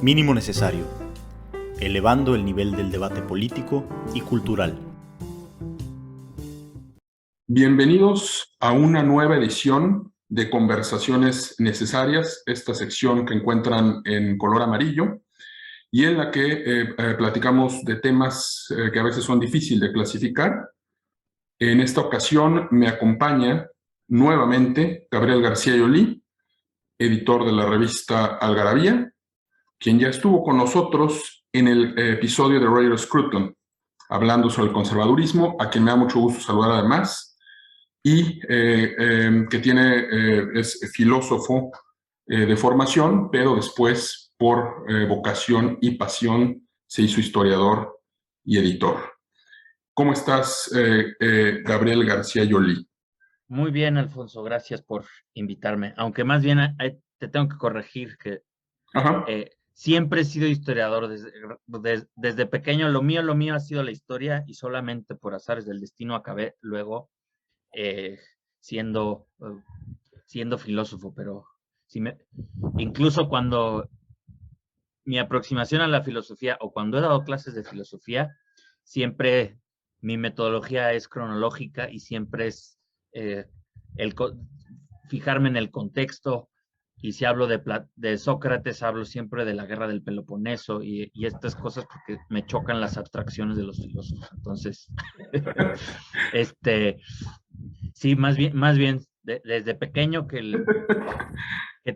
Mínimo necesario, elevando el nivel del debate político y cultural. Bienvenidos a una nueva edición de Conversaciones Necesarias, esta sección que encuentran en color amarillo y en la que platicamos de temas que a veces son difíciles de clasificar. En esta ocasión me acompaña nuevamente Gabriel García Llolí, editor de la revista Algarabía, quien ya estuvo con nosotros en el episodio de Radio Scruton, hablando sobre el conservadurismo, a quien me da mucho gusto saludar además, y que es filósofo de formación, pero después por vocación y pasión se hizo historiador y editor. ¿Cómo estás, Gabriel García Llolí? Muy bien, Alfonso, gracias por invitarme. Aunque más bien te tengo que corregir que siempre he sido historiador desde pequeño. Lo mío ha sido la historia y solamente por azares del destino acabé luego siendo filósofo. Pero incluso cuando mi aproximación a la filosofía o cuando he dado clases de filosofía, siempre mi metodología es cronológica y siempre es fijarme en el contexto. Y si hablo de Sócrates, hablo siempre de la guerra del Peloponeso y estas cosas porque me chocan las abstracciones de los filósofos. Entonces, sí, más bien desde pequeño que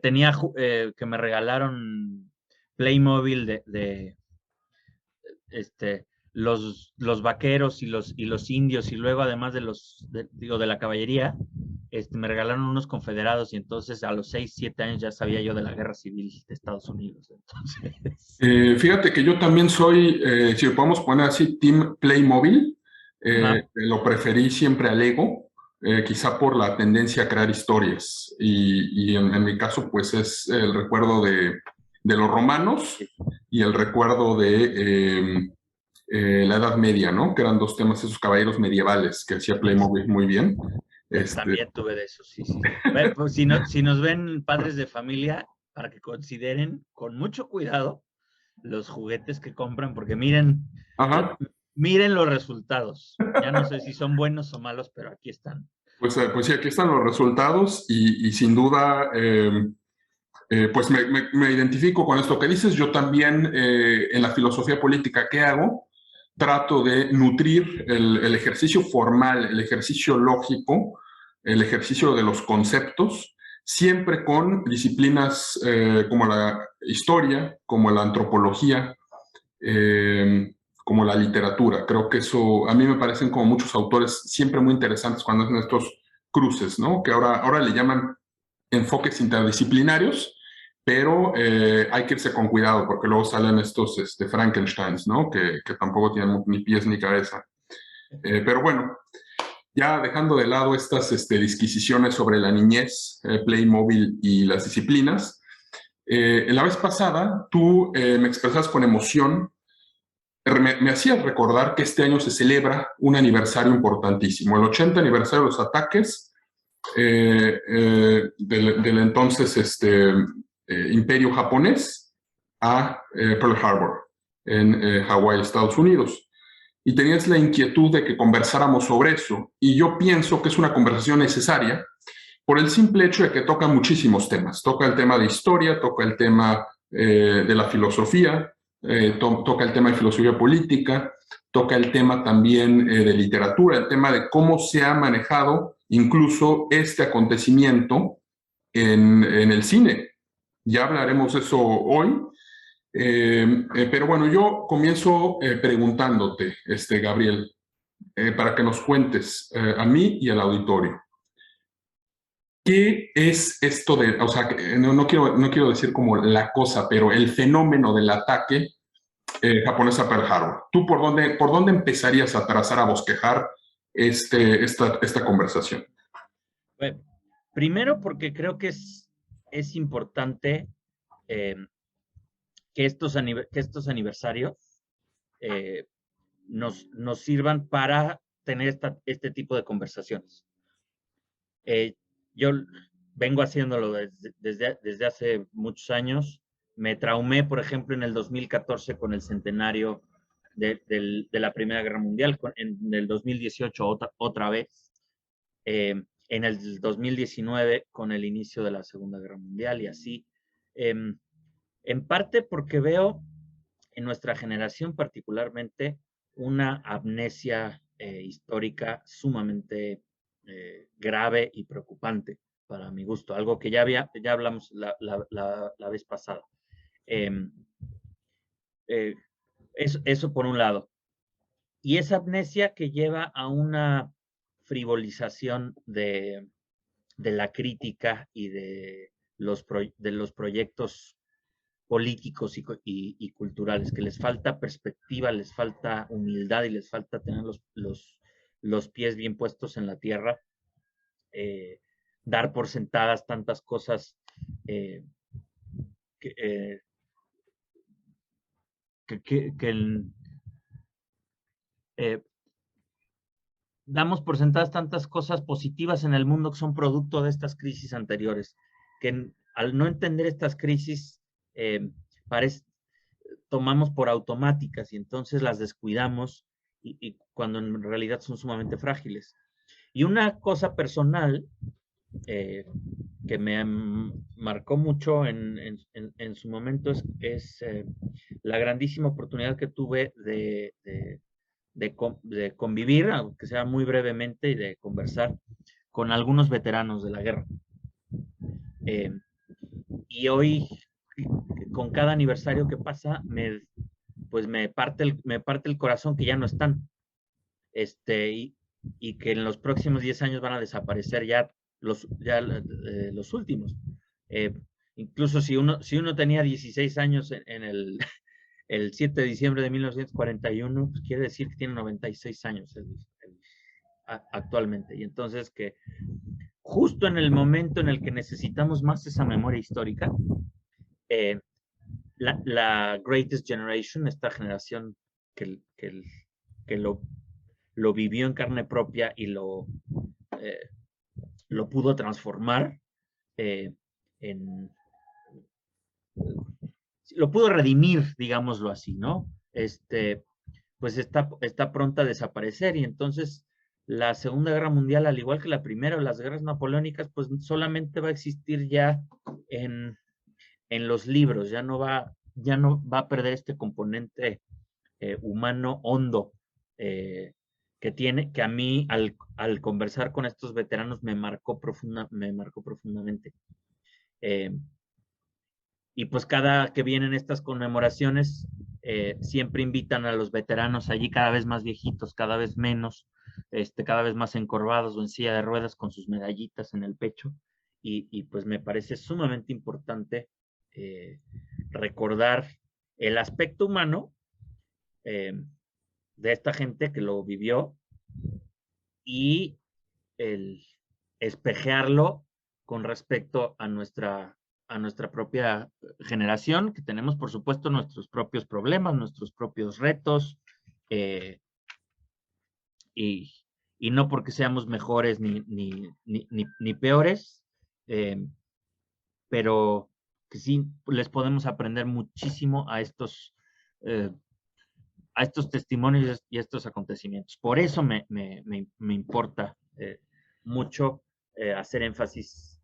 tenía, que me regalaron Playmobil de los vaqueros y los indios, y luego además de la caballería, me regalaron unos confederados, y entonces a los 6, 7 años ya sabía yo de la guerra civil de Estados Unidos. Entonces... fíjate que yo también soy, si lo podemos poner así, Team Playmobil. Lo preferí siempre al Lego, quizá por la tendencia a crear historias. Y en mi caso, pues es el recuerdo de los romanos y el recuerdo de la Edad Media, ¿no? Que eran dos temas, esos caballeros medievales que hacía Playmobil muy bien. También tuve de eso, sí. Bueno, pues, si nos ven padres de familia, para que consideren con mucho cuidado los juguetes que compran, porque miren los resultados. Ya no sé si son buenos o malos, pero aquí están. Pues sí, aquí están los resultados y sin duda, pues me identifico con esto que dices. Yo también, en la filosofía política que hago, trato de nutrir el ejercicio formal, el ejercicio lógico, el ejercicio de los conceptos, siempre con disciplinas como la historia, como la antropología, como la literatura. Creo que eso, a mí me parecen como muchos autores siempre muy interesantes cuando hacen estos cruces, ¿no? Que ahora le llaman enfoques interdisciplinarios, pero hay que irse con cuidado porque luego salen estos Frankensteins, ¿no? Que tampoco tienen ni pies ni cabeza. Pero bueno, ya dejando de lado estas disquisiciones sobre la niñez, Playmobil y las disciplinas, la vez pasada tú me expresas con emoción, me hacías recordar que este año se celebra un aniversario importantísimo, el 80 aniversario de los ataques del entonces imperio japonés a Pearl Harbor en Hawái, Estados Unidos. Y tenías la inquietud de que conversáramos sobre eso, y yo pienso que es una conversación necesaria por el simple hecho de que toca muchísimos temas. Toca el tema de historia, toca el tema de la filosofía, toca el tema de filosofía política, toca el tema también de literatura, el tema de cómo se ha manejado incluso este acontecimiento en el cine. Ya hablaremos de eso hoy. Pero bueno, yo comienzo preguntándote, Gabriel, para que nos cuentes a mí y al auditorio. ¿Qué es esto de, o sea, no quiero decir como la cosa, pero el fenómeno del ataque japonés a Pearl Harbor? ¿Tú por dónde empezarías a trazar, a bosquejar esta conversación? Bueno, primero porque creo que es importante que estos aniversarios nos sirvan para tener este tipo de conversaciones. Yo vengo haciéndolo desde hace muchos años. Me traumé, por ejemplo, en el 2014 con el centenario de la Primera Guerra Mundial, en el 2018 otra vez, en el 2019 con el inicio de la Segunda Guerra Mundial y así. En parte porque veo en nuestra generación particularmente una amnesia histórica sumamente grave y preocupante para mi gusto, algo que ya hablamos la vez pasada. Eso por un lado. Y esa amnesia que lleva a una frivolización de la crítica y de los proyectos políticos y culturales, que les falta perspectiva, les falta humildad y les falta tener los pies bien puestos en la tierra, dar por sentadas tantas cosas damos por sentadas tantas cosas positivas en el mundo que son producto de estas crisis anteriores, que al no entender estas crisis tomamos por automáticas y entonces las descuidamos y cuando en realidad son sumamente frágiles. Y una cosa personal que me marcó mucho en su momento es la grandísima oportunidad que tuve de convivir, aunque sea muy brevemente, y de conversar con algunos veteranos de la guerra. Y hoy, con cada aniversario que pasa, pues me parte el corazón que ya no están. Y que en los próximos 10 años van a desaparecer ya los últimos. Incluso si uno tenía 16 años en el 7 de diciembre de 1941, pues quiere decir que tiene 96 años actualmente. Y entonces que justo en el momento en el que necesitamos más esa memoria histórica, la Greatest Generation, esta generación que lo vivió en carne propia y lo pudo transformar, lo pudo redimir, digámoslo así, ¿no? Pues está pronta a desaparecer y entonces la Segunda Guerra Mundial, al igual que la Primera o las guerras napoleónicas, pues solamente va a existir ya en los libros, ya no va a perder este componente humano hondo que a mí al conversar con estos veteranos me marcó profundamente. Y pues cada que vienen estas conmemoraciones, siempre invitan a los veteranos allí cada vez más viejitos, cada vez menos, cada vez más encorvados o en silla de ruedas con sus medallitas en el pecho. Y pues me parece sumamente importante recordar el aspecto humano de esta gente que lo vivió y el espejearlo con respecto a nuestra propia generación, que tenemos, por supuesto, nuestros propios problemas, nuestros propios retos, y no porque seamos mejores ni peores, pero que sí les podemos aprender muchísimo a estos testimonios y a estos acontecimientos. Por eso me importa mucho hacer énfasis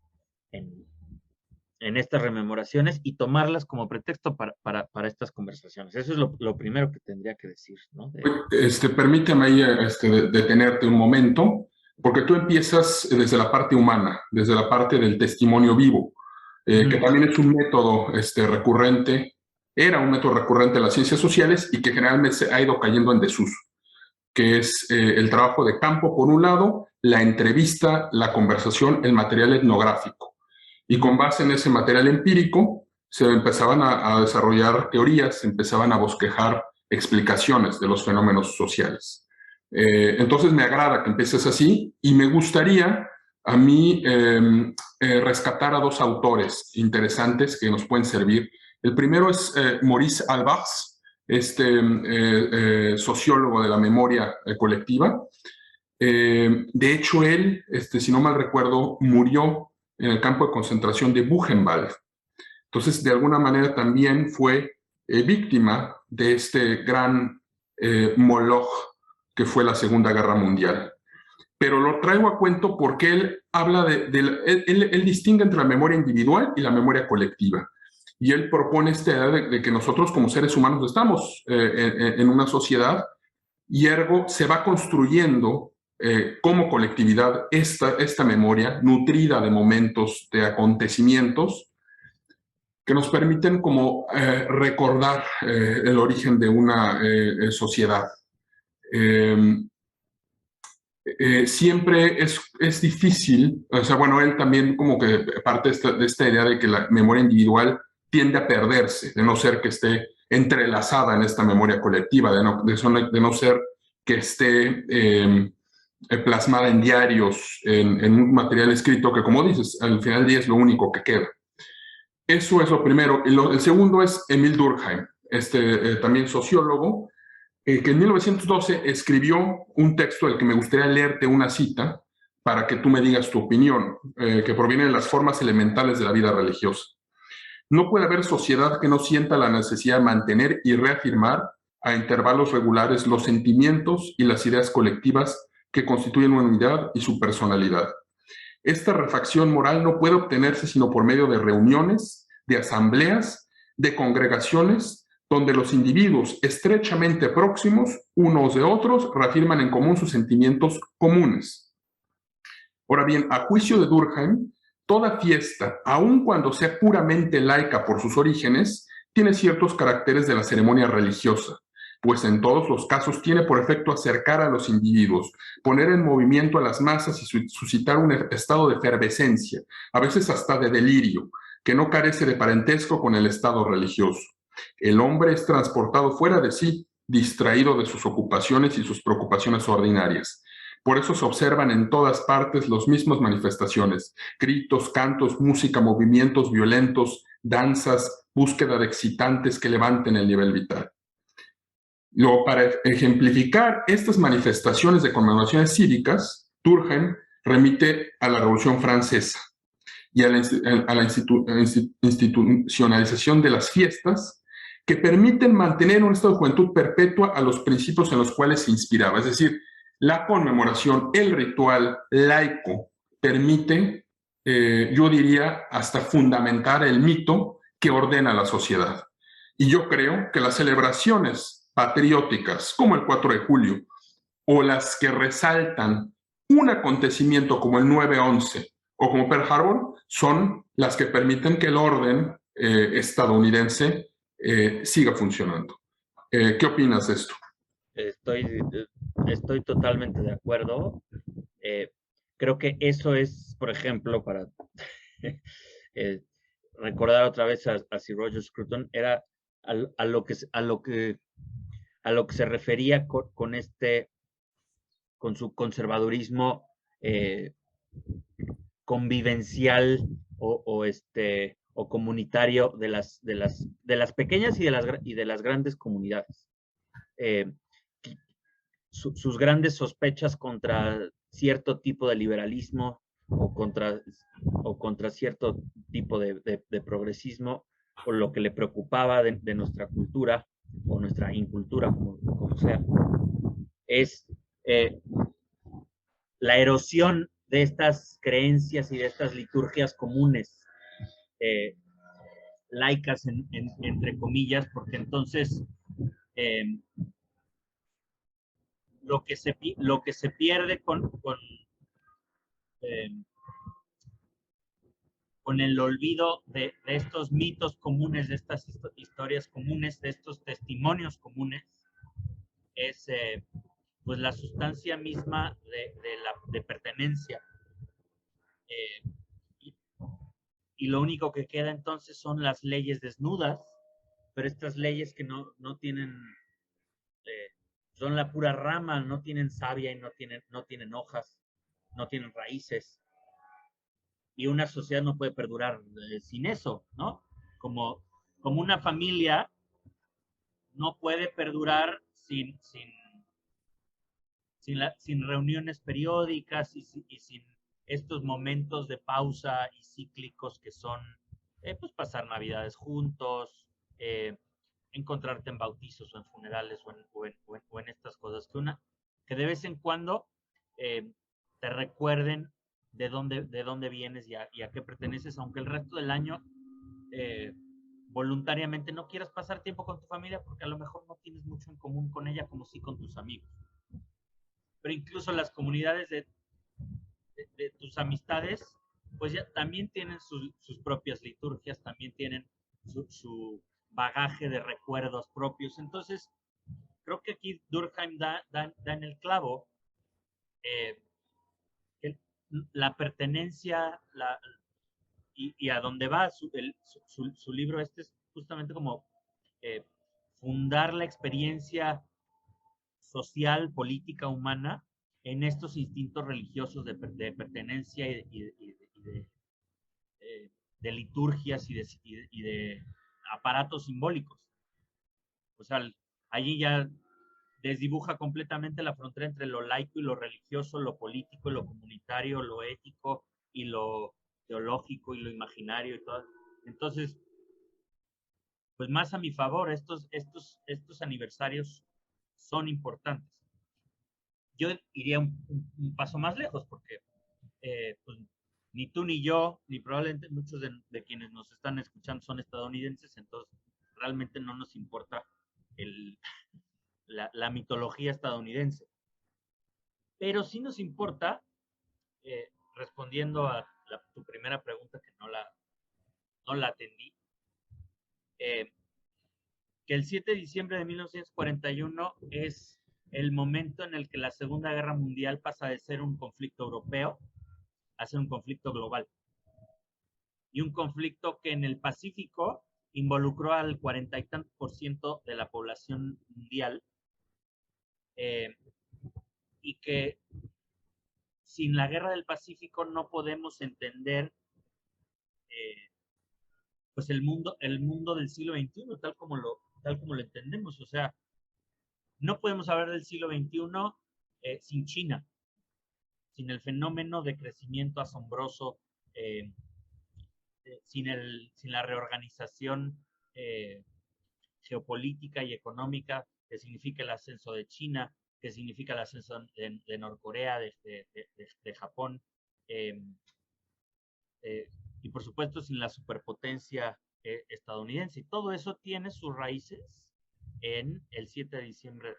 en estas rememoraciones y tomarlas como pretexto para estas conversaciones. Eso es lo primero que tendría que decir, ¿no? Permíteme ahí detenerte un momento, porque tú empiezas desde la parte humana, desde la parte del testimonio vivo, que también es un método recurrente, era un método recurrente en las ciencias sociales y que generalmente ha ido cayendo en desuso, que es el trabajo de campo, por un lado, la entrevista, la conversación, el material etnográfico. Y con base en ese material empírico, se empezaban a desarrollar teorías, se empezaban a bosquejar explicaciones de los fenómenos sociales. Entonces me agrada que empieces así y me gustaría a mí rescatar a dos autores interesantes que nos pueden servir. El primero es Maurice Albers, sociólogo de la memoria colectiva. De hecho, él, si no mal recuerdo, murió en el campo de concentración de Buchenwald. Entonces, de alguna manera también fue víctima de este gran moloch que fue la Segunda Guerra Mundial. Pero lo traigo a cuento porque él habla él distingue entre la memoria individual y la memoria colectiva. Y él propone esta idea de que nosotros como seres humanos estamos en una sociedad y ergo se va construyendo como colectividad esta memoria nutrida de momentos, de acontecimientos que nos permiten como recordar el origen de una sociedad. Siempre es difícil, o sea, bueno, él también como que parte de esta idea de que la memoria individual tiende a perderse, de no ser que esté entrelazada en esta memoria colectiva, de no ser que esté plasmada en diarios, en un material escrito que, como dices, al final del día es lo único que queda. Eso es lo primero. El segundo es Emil Durkheim, también sociólogo, que en 1912 escribió un texto del que me gustaría leerte una cita para que tú me digas tu opinión, que proviene de las formas elementales de la vida religiosa. No puede haber sociedad que no sienta la necesidad de mantener y reafirmar a intervalos regulares los sentimientos y las ideas colectivas que constituyen una unidad y su personalidad. Esta refacción moral no puede obtenerse sino por medio de reuniones, de asambleas, de congregaciones, donde los individuos estrechamente próximos unos de otros reafirman en común sus sentimientos comunes. Ahora bien, a juicio de Durkheim, toda fiesta, aun cuando sea puramente laica por sus orígenes, tiene ciertos caracteres de la ceremonia religiosa, pues en todos los casos tiene por efecto acercar a los individuos, poner en movimiento a las masas y suscitar un estado de efervescencia, a veces hasta de delirio, que no carece de parentesco con el estado religioso. El hombre es transportado fuera de sí, distraído de sus ocupaciones y sus preocupaciones ordinarias. Por eso se observan en todas partes las mismas manifestaciones: gritos, cantos, música, movimientos violentos, danzas, búsqueda de excitantes que levanten el nivel vital. Luego, para ejemplificar estas manifestaciones de conmemoraciones cívicas, Durkheim remite a la Revolución Francesa y a la institucionalización de las fiestas que permiten mantener un estado de juventud perpetua a los principios en los cuales se inspiraba. Es decir, la conmemoración, el ritual laico, permite, yo diría, hasta fundamentar el mito que ordena la sociedad. Y yo creo que las celebraciones patrióticas, como el 4 de julio, o las que resaltan un acontecimiento como el 9/11 o como Pearl Harbor, son las que permiten que el orden estadounidense siga funcionando. ¿Qué opinas de esto? Estoy totalmente de acuerdo. Creo que eso es, por ejemplo, para recordar otra vez a Sir Roger Scruton, era a lo que se refería con su conservadurismo convivencial o comunitario de las pequeñas y de las grandes comunidades. Sus grandes sospechas contra cierto tipo de liberalismo o contra cierto tipo de progresismo, o lo que le preocupaba de nuestra cultura o nuestra incultura, como sea, es la erosión de estas creencias y de estas liturgias comunes, laicas entre comillas, porque entonces lo que se pierde con el olvido de estos mitos comunes, de estas historias comunes, de estos testimonios comunes, es pues la sustancia misma de pertenencia. Y lo único que queda entonces son las leyes desnudas, pero estas leyes que no tienen, son la pura rama, no tienen savia y no tienen hojas, no tienen raíces. Y una sociedad no puede perdurar sin eso, ¿no? Como una familia no puede perdurar sin reuniones periódicas y sin estos momentos de pausa y cíclicos que son pues pasar Navidades juntos, encontrarte en bautizos o en funerales o en estas cosas, que de vez en cuando te recuerden de dónde vienes y a qué perteneces, aunque el resto del año voluntariamente no quieras pasar tiempo con tu familia porque a lo mejor no tienes mucho en común con ella como sí con tus amigos. Pero incluso las comunidades de tus amistades, pues ya también tienen sus propias liturgias, también tienen su bagaje de recuerdos propios. Entonces, creo que aquí Durkheim da en el clavo que la pertenencia y a dónde va su libro es justamente como fundar la experiencia social, política, humana en estos instintos religiosos de pertenencia y de liturgias y de aparatos simbólicos. O sea, allí ya desdibuja completamente la frontera entre lo laico y lo religioso, lo político y lo comunitario, lo ético y lo teológico y lo imaginario y todo. Entonces, pues más a mi favor, estos aniversarios son importantes. Yo iría un paso más lejos porque pues, ni tú ni yo, ni probablemente muchos de quienes nos están escuchando son estadounidenses, entonces realmente no nos importa la mitología estadounidense. Pero sí nos importa, respondiendo a tu primera pregunta que no la atendí, que el 7 de diciembre de 1941 es el momento en el que la Segunda Guerra Mundial pasa de ser un conflicto europeo a ser un conflicto global. Y un conflicto que en el Pacífico involucró al 40 y tantos % de la población mundial, y que sin la Guerra del Pacífico no podemos entender pues el mundo del siglo XXI tal como lo entendemos. O sea, no podemos hablar del siglo XXI sin China, sin el fenómeno de crecimiento asombroso, sin la reorganización geopolítica y económica que significa el ascenso de China, que significa el ascenso de Norcorea, de Japón, y por supuesto sin la superpotencia estadounidense. Y todo eso tiene sus raíces en el 7 de diciembre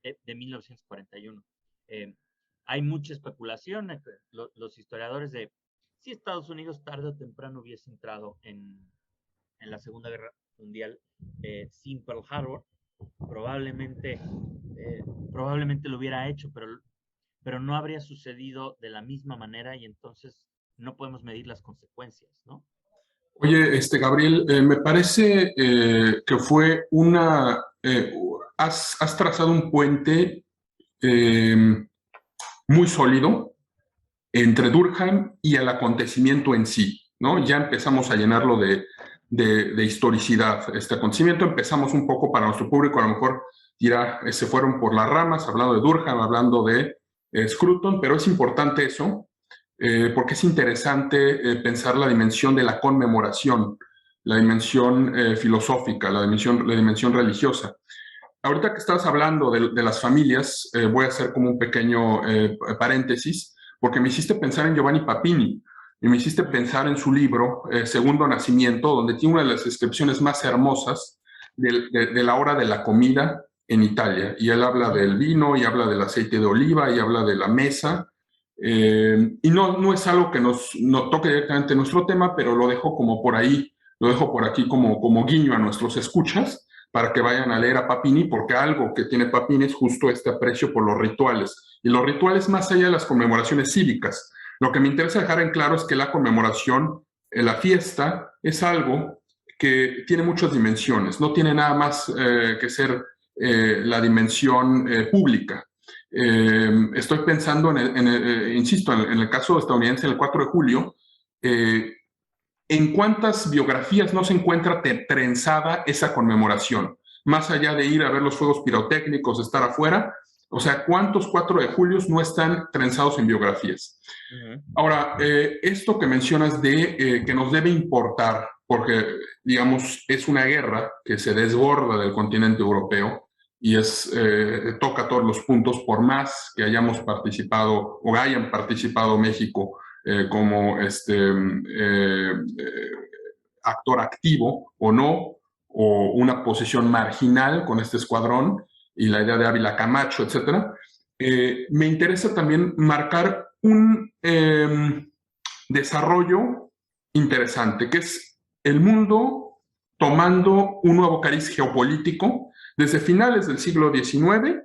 de 1941. Hay mucha especulación, los historiadores, de si Estados Unidos tarde o temprano hubiese entrado en la Segunda Guerra Mundial sin Pearl Harbor, probablemente lo hubiera hecho, pero no habría sucedido de la misma manera y entonces no podemos medir las consecuencias, ¿no? Oye, Gabriel, me parece que fue has trazado un puente muy sólido entre Durkheim y el acontecimiento en sí, ¿no? Ya empezamos a llenarlo de historicidad. Este acontecimiento empezamos un poco para nuestro público, a lo mejor dirá, se fueron por las ramas, hablando de Durkheim, hablando de Scruton, pero es importante eso, porque es interesante pensar la dimensión de la conmemoración, la dimensión filosófica, la dimensión religiosa. Ahorita que estás hablando de las familias, voy a hacer como un pequeño paréntesis, porque me hiciste pensar en Giovanni Papini, y me hiciste pensar en su libro, Segundo Nacimiento, donde tiene una de las descripciones más hermosas de la hora de la comida en Italia. Y él habla del vino, y habla del aceite de oliva, y habla de la mesa. Y no es algo que no toque directamente nuestro tema, pero lo dejo como por ahí, lo dejo por aquí como guiño a nuestros escuchas, para que vayan a leer a Papini, porque algo que tiene Papini es justo este aprecio por los rituales. Y los rituales más allá de las conmemoraciones cívicas. Lo que me interesa dejar en claro es que la conmemoración, la fiesta, es algo que tiene muchas dimensiones. No tiene nada más que ser la dimensión pública. Estoy pensando, insisto, en el caso estadounidense, el 4 de julio, ¿en cuántas biografías no se encuentra trenzada esa conmemoración? Más allá de ir a ver los fuegos pirotécnicos, estar afuera, O sea, ¿cuántos 4 de julio no están trenzados en biografías? Ahora, esto que mencionas de que nos debe importar, porque, digamos, es una guerra que se desborda del continente europeo y toca todos los puntos, por más que hayamos participado o hayan participado México como actor activo o no, o una posición marginal con este escuadrón y la idea de Ávila Camacho, etcétera. Me interesa también marcar un desarrollo interesante, que es el mundo tomando un nuevo cariz geopolítico desde finales del siglo XIX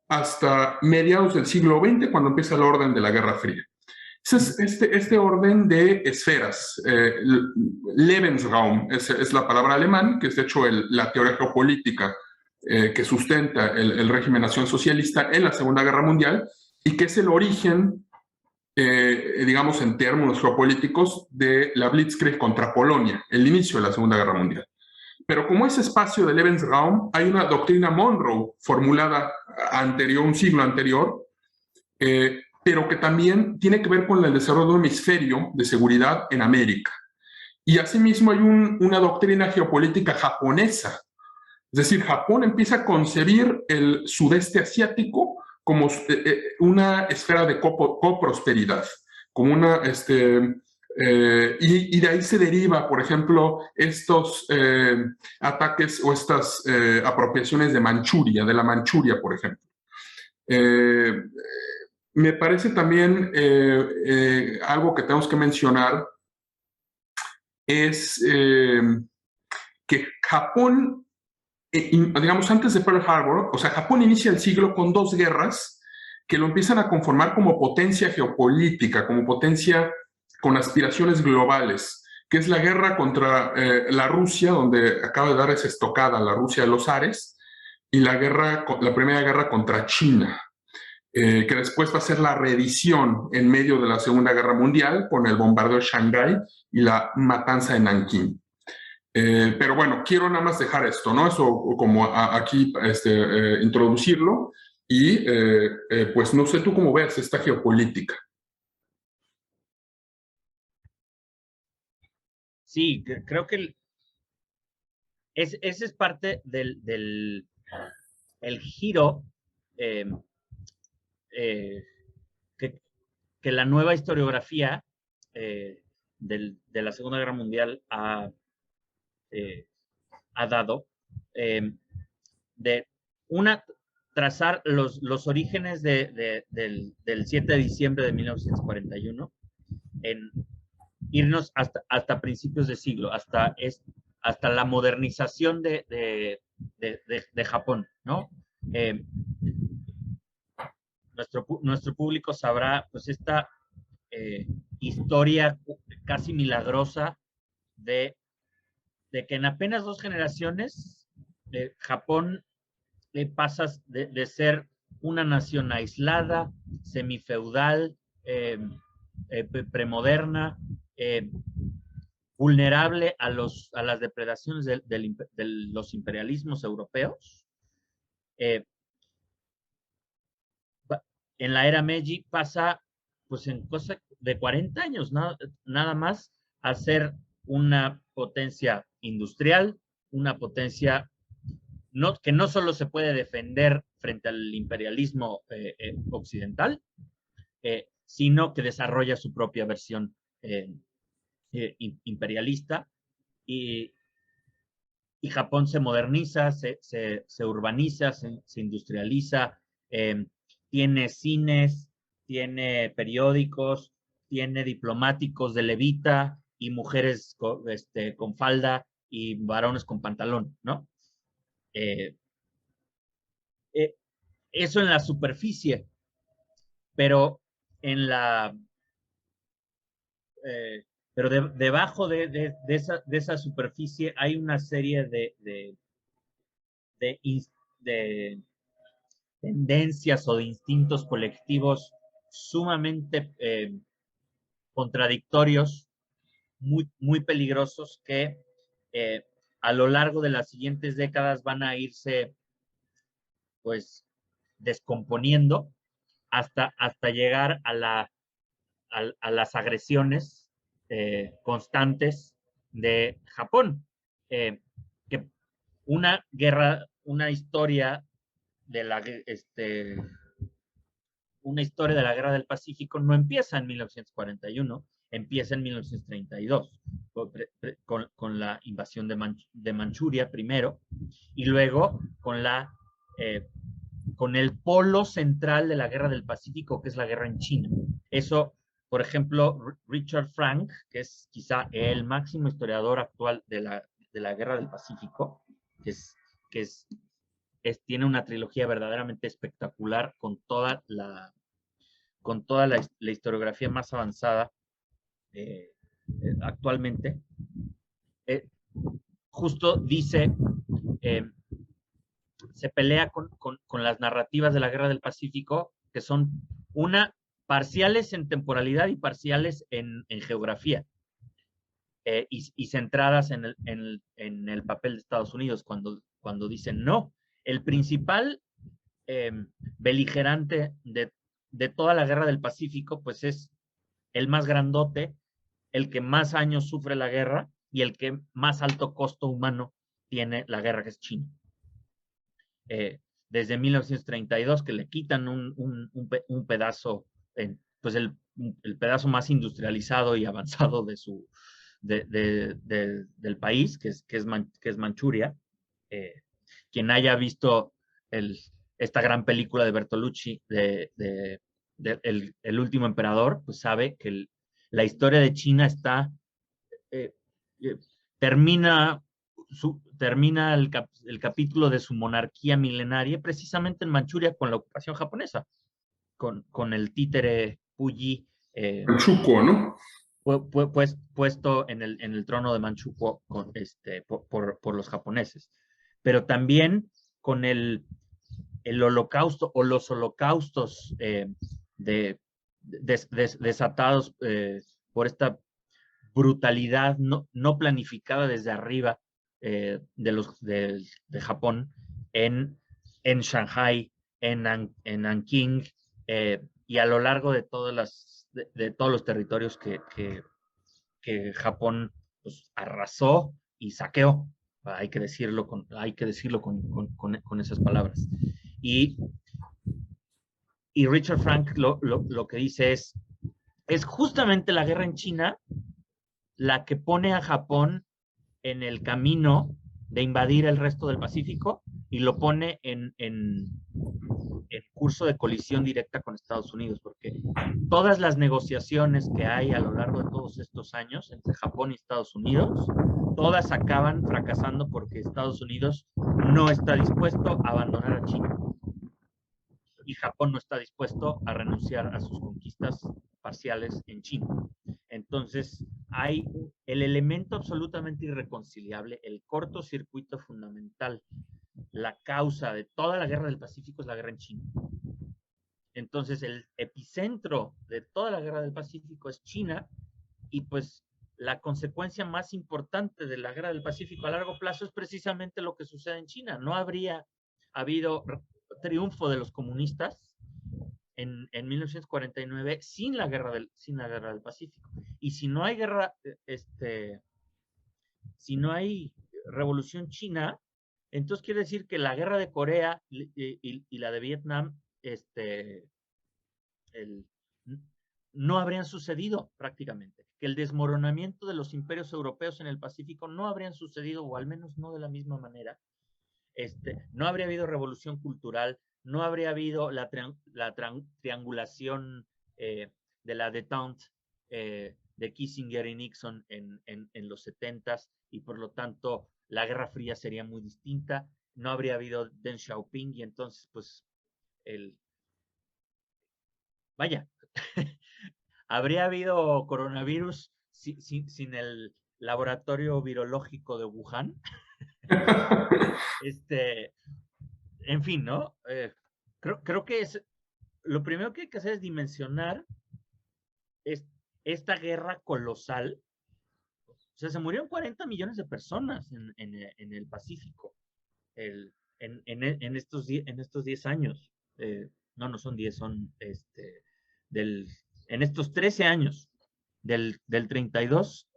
hasta mediados del siglo XX, cuando empieza el orden de la Guerra Fría. Este orden de esferas, Lebensraum es la palabra alemán, que es de hecho la teoría geopolítica que sustenta el régimen nacionalsocialista en la Segunda Guerra Mundial y que es el origen, digamos en términos geopolíticos, de la Blitzkrieg contra Polonia, el inicio de la Segunda Guerra Mundial. Pero como ese espacio de Lebensraum, hay una doctrina Monroe formulada un siglo anterior, pero que también tiene que ver con el desarrollo de un hemisferio de seguridad en América. Y asimismo hay una doctrina geopolítica japonesa. Es decir, Japón empieza a concebir el sudeste asiático como una esfera de coprosperidad, como y de ahí se deriva, por ejemplo, estos ataques o estas apropiaciones de la Manchuria, por ejemplo. Me parece también algo que tenemos que mencionar es que Japón, digamos antes de Pearl Harbor, o sea, Japón inicia el siglo con 2 guerras que lo empiezan a conformar como potencia geopolítica, como potencia con aspiraciones globales, que es la guerra contra la Rusia, donde acaba de dar esa estocada la Rusia de los Ares, y la primera guerra contra China. Que después va a ser la reedición en medio de la Segunda Guerra Mundial con el bombardeo de Shanghái y la matanza de Nankín. Pero bueno, quiero nada más dejar esto, ¿no? Eso como aquí introducirlo y pues no sé tú cómo ves esta geopolítica. Sí, creo que ese es parte del el giro que la nueva historiografía de la Segunda Guerra Mundial ha dado, de trazar los orígenes del 7 de diciembre de 1941, en irnos hasta principios de siglo, hasta la modernización de Japón, ¿no? Nuestro público sabrá, pues, esta historia casi milagrosa de que en apenas 2 generaciones Japón pasa de ser una nación aislada, semifeudal, premoderna, vulnerable a las depredaciones de los imperialismos europeos. En la era Meiji pasa, pues en cosa de 40 años, nada más, a ser una potencia industrial, una potencia que no solo se puede defender frente al imperialismo occidental, sino que desarrolla su propia versión imperialista, y Japón se moderniza, se urbaniza, se industrializa, tiene cines, tiene periódicos, tiene diplomáticos de levita y mujeres con falda y varones con pantalón, ¿no? Eso en la superficie, pero debajo de esa superficie hay una serie de tendencias o de instintos colectivos sumamente contradictorios, muy, muy peligrosos, que a lo largo de las siguientes décadas van a irse, pues, descomponiendo hasta llegar a las agresiones constantes de Japón. Que una guerra, una historia de la Guerra del Pacífico no empieza en 1941, empieza en 1932, con la invasión de Manchuria primero, y luego con el polo central de la Guerra del Pacífico, que es la guerra en China. Eso, por ejemplo, Richard Frank, que es quizá el máximo historiador actual de la Guerra del Pacífico, tiene una trilogía verdaderamente espectacular con toda la historiografía más avanzada actualmente. Justo dice, se pelea con las narrativas de la Guerra del Pacífico, que son parciales en temporalidad y parciales en geografía, y centradas en el papel de Estados Unidos, cuando dicen no, el principal beligerante de toda la Guerra del Pacífico, pues es el más grandote, el que más años sufre la guerra y el que más alto costo humano tiene la guerra, que es China. Desde 1932, que le quitan un pedazo, pues el pedazo más industrializado y avanzado del país, que es Manchuria. Quien haya visto esta gran película de Bertolucci, El último emperador, pues sabe que la historia de China termina el capítulo de su monarquía milenaria precisamente en Manchuria con la ocupación japonesa, con el títere Puyi, Manchukuo, ¿no? pues puesto en el trono de Manchukuo por los japoneses. Pero también con el holocausto o los holocaustos desatados por esta brutalidad no planificada desde arriba de Japón en Shanghai, en Nanking, y a lo largo de todos los territorios que Japón, pues, arrasó y saqueó. Hay que decirlo con esas palabras. Y Richard Frank lo que dice es justamente la guerra en China la que pone a Japón en el camino de invadir el resto del Pacífico y lo pone en curso de colisión directa con Estados Unidos, porque todas las negociaciones que hay a lo largo de todos estos años entre Japón y Estados Unidos, todas acaban fracasando porque Estados Unidos no está dispuesto a abandonar a China y Japón no está dispuesto a renunciar a sus conquistas parciales en China. Entonces, hay el elemento absolutamente irreconciliable, el cortocircuito fundamental, la causa de toda la guerra del Pacífico es la guerra en China. Entonces, el epicentro de toda la guerra del Pacífico es China, y pues la consecuencia más importante de la guerra del Pacífico a largo plazo es precisamente lo que sucede en China. No habría habido triunfo de los comunistas en 1949 sin la guerra del Pacífico. Y si no hay si no hay revolución china, entonces quiere decir que la guerra de Corea y la de Vietnam no habrían sucedido prácticamente, que el desmoronamiento de los imperios europeos en el Pacífico no habrían sucedido, o al menos no de la misma manera. No habría habido revolución cultural, no habría habido la triangulación de la détente de Kissinger y Nixon en los 70s, y por lo tanto la Guerra Fría sería muy distinta, no habría habido Deng Xiaoping, y entonces pues vaya, habría habido coronavirus sin el laboratorio virológico de Wuhan. En fin, ¿no? Creo que lo primero que hay que hacer es dimensionar esta guerra colosal. O sea, se murieron 40 millones de personas en el Pacífico en estos 10 años. no son 10, son en estos 13 años, del 32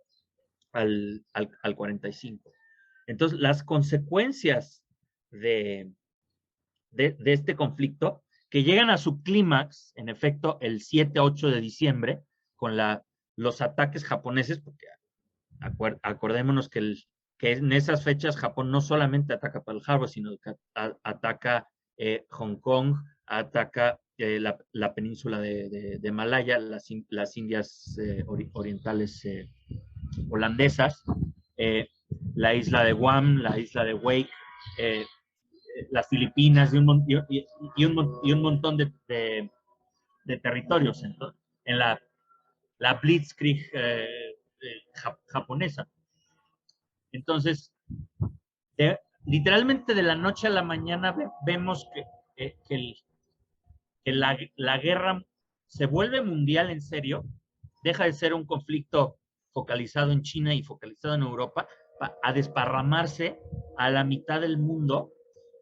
al 45. Entonces, las consecuencias de este conflicto, que llegan a su clímax, en efecto, el 7-8 de diciembre, con los ataques japoneses, porque acordémonos que en esas fechas Japón no solamente ataca Pearl Harbor, sino que ataca Hong Kong, ataca la península de Malaya, las Indias orientales holandesas, la isla de Guam, la isla de Wake, las Filipinas y un montón de territorios en la Blitzkrieg japonesa. Entonces, literalmente de la noche a la mañana vemos que la guerra se vuelve mundial en serio, deja de ser un conflicto focalizado en China y focalizado en Europa, a desparramarse a la mitad del mundo,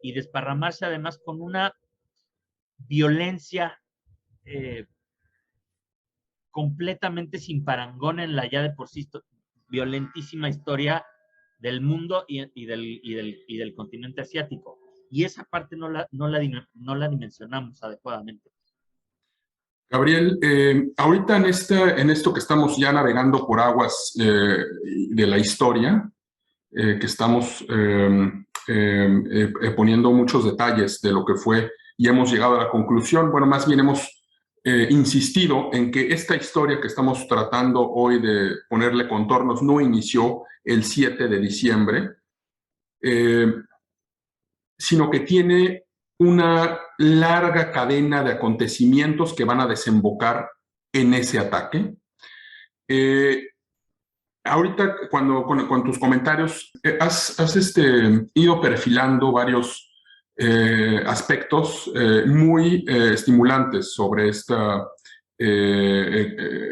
y desparramarse además con una violencia completamente sin parangón en la ya de por sí violentísima historia del mundo y del continente asiático. Y esa parte no la dimensionamos adecuadamente. Gabriel, ahorita en esto que estamos ya navegando por aguas de la historia, que estamos poniendo muchos detalles de lo que fue y hemos llegado a la conclusión, bueno, más bien hemos insistido en que esta historia que estamos tratando hoy de ponerle contornos no inició el 7 de diciembre, sino que tiene una larga cadena de acontecimientos que van a desembocar en ese ataque. Ahorita, con tus comentarios, has ido perfilando varios aspectos muy estimulantes sobre este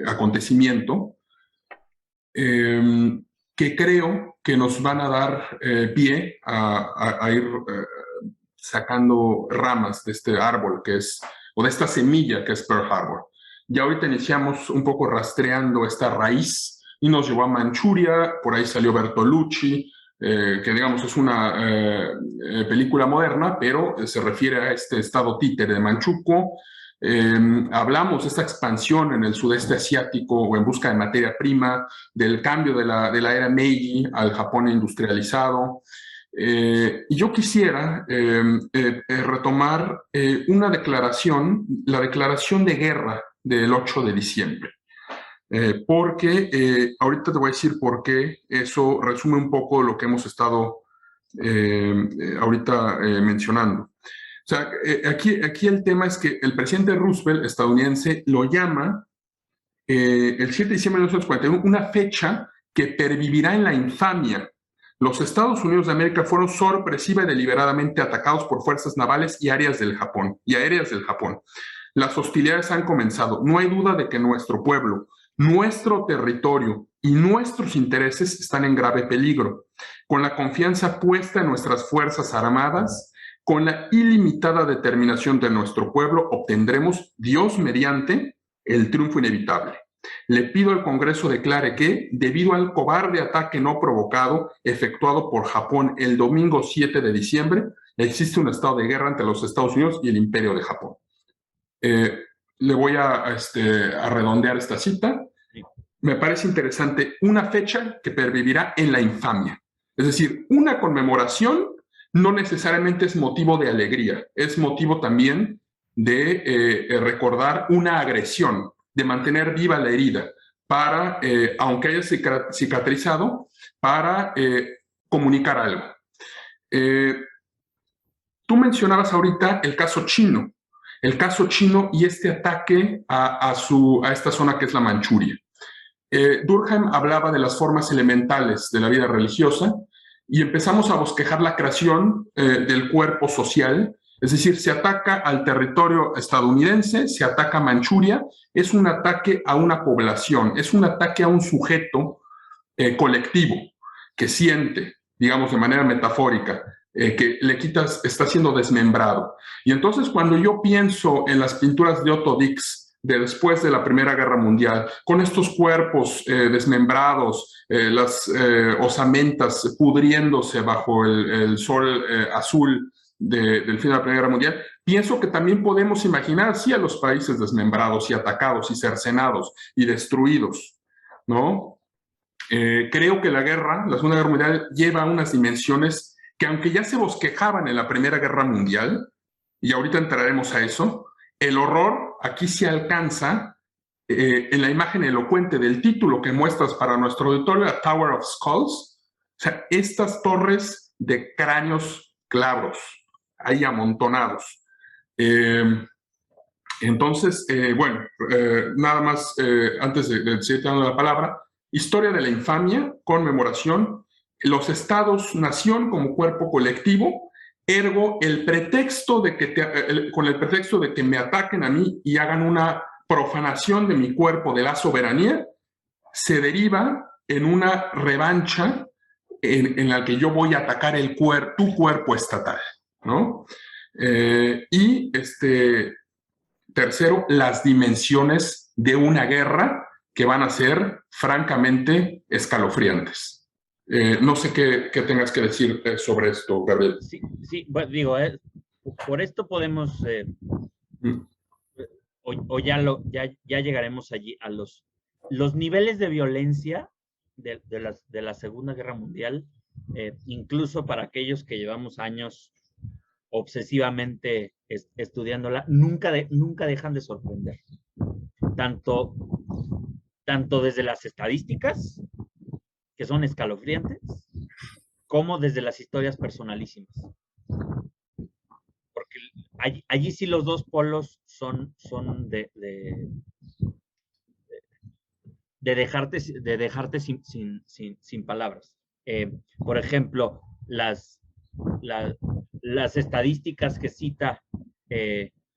acontecimiento, que creo que nos van a dar pie a ir sacando ramas de este árbol o de esta semilla que es Pearl Harbor. Ya ahorita iniciamos un poco rastreando esta raíz y nos llevó a Manchuria, por ahí salió Bertolucci, que digamos es una película moderna, pero se refiere a este estado títere de Manchukuo. Hablamos de esta expansión en el sudeste asiático o en busca de materia prima, del cambio de la era Meiji al Japón industrializado. Y yo quisiera retomar una declaración, la declaración de guerra del 8 de diciembre. Porque ahorita te voy a decir por qué eso resume un poco lo que hemos estado ahorita mencionando. O sea, aquí el tema es que el presidente Roosevelt, estadounidense, lo llama el 7 de diciembre de 1941 una fecha que pervivirá en la infamia. Los Estados Unidos de América fueron sorpresiva y deliberadamente atacados por fuerzas navales y aéreas del Japón. Las hostilidades han comenzado. No hay duda de que nuestro pueblo, nuestro territorio y nuestros intereses están en grave peligro. Con la confianza puesta en nuestras fuerzas armadas, con la ilimitada determinación de nuestro pueblo, obtendremos, Dios mediante, el triunfo inevitable. Le pido al Congreso declare que, debido al cobarde ataque no provocado efectuado por Japón el domingo 7 de diciembre, existe un estado de guerra entre los Estados Unidos y el Imperio de Japón. Le voy a redondear esta cita. Me parece interesante, una fecha que pervivirá en la infamia. Es decir, una conmemoración no necesariamente es motivo de alegría, es motivo también de recordar una agresión, de mantener viva la herida, para, aunque haya cicatrizado, para comunicar algo. Tú mencionabas ahorita el caso chino y este ataque a esta zona que es la Manchuria. Durkheim hablaba de las formas elementales de la vida religiosa y empezamos a bosquejar la creación del cuerpo social, es decir, se ataca al territorio estadounidense, se ataca a Manchuria, es un ataque a una población, es un ataque a un sujeto colectivo que siente, digamos de manera metafórica, que le quitas, está siendo desmembrado. Y entonces cuando yo pienso en las pinturas de Otto Dix de después de la Primera Guerra Mundial, con estos cuerpos desmembrados, las osamentas pudriéndose bajo el sol azul del fin de la Primera Guerra Mundial, pienso que también podemos imaginar, sí, a los países desmembrados y atacados y cercenados y destruidos, ¿no? Creo que la Segunda Guerra Mundial lleva unas dimensiones que, aunque ya se bosquejaban en la Primera Guerra Mundial, y ahorita entraremos a eso, el horror aquí se alcanza en la imagen elocuente del título que muestras para nuestro auditorio, la Tower of Skulls. O sea, estas torres de cráneos glabros, ahí amontonados. Entonces, bueno, nada más, antes de seguir dando la palabra, historia de la infamia, conmemoración, los estados-nación como cuerpo colectivo, ergo el pretexto de que con el pretexto de que me ataquen a mí y hagan una profanación de mi cuerpo, de la soberanía, se deriva en una revancha en la que yo voy a atacar tu cuerpo estatal, ¿no? Y tercero, las dimensiones de una guerra que van a ser francamente escalofriantes. No sé qué tengas que decir sobre esto, Gabriel. Sí, bueno, digo, por esto podemos, o ya llegaremos allí a los niveles de violencia de la Segunda Guerra Mundial, incluso para aquellos que llevamos años obsesivamente estudiándola, nunca dejan de sorprender. Tanto desde las estadísticas, que son escalofriantes, como desde las historias personalísimas. Porque allí sí los dos polos son de dejarte sin palabras. Por ejemplo, las estadísticas que cita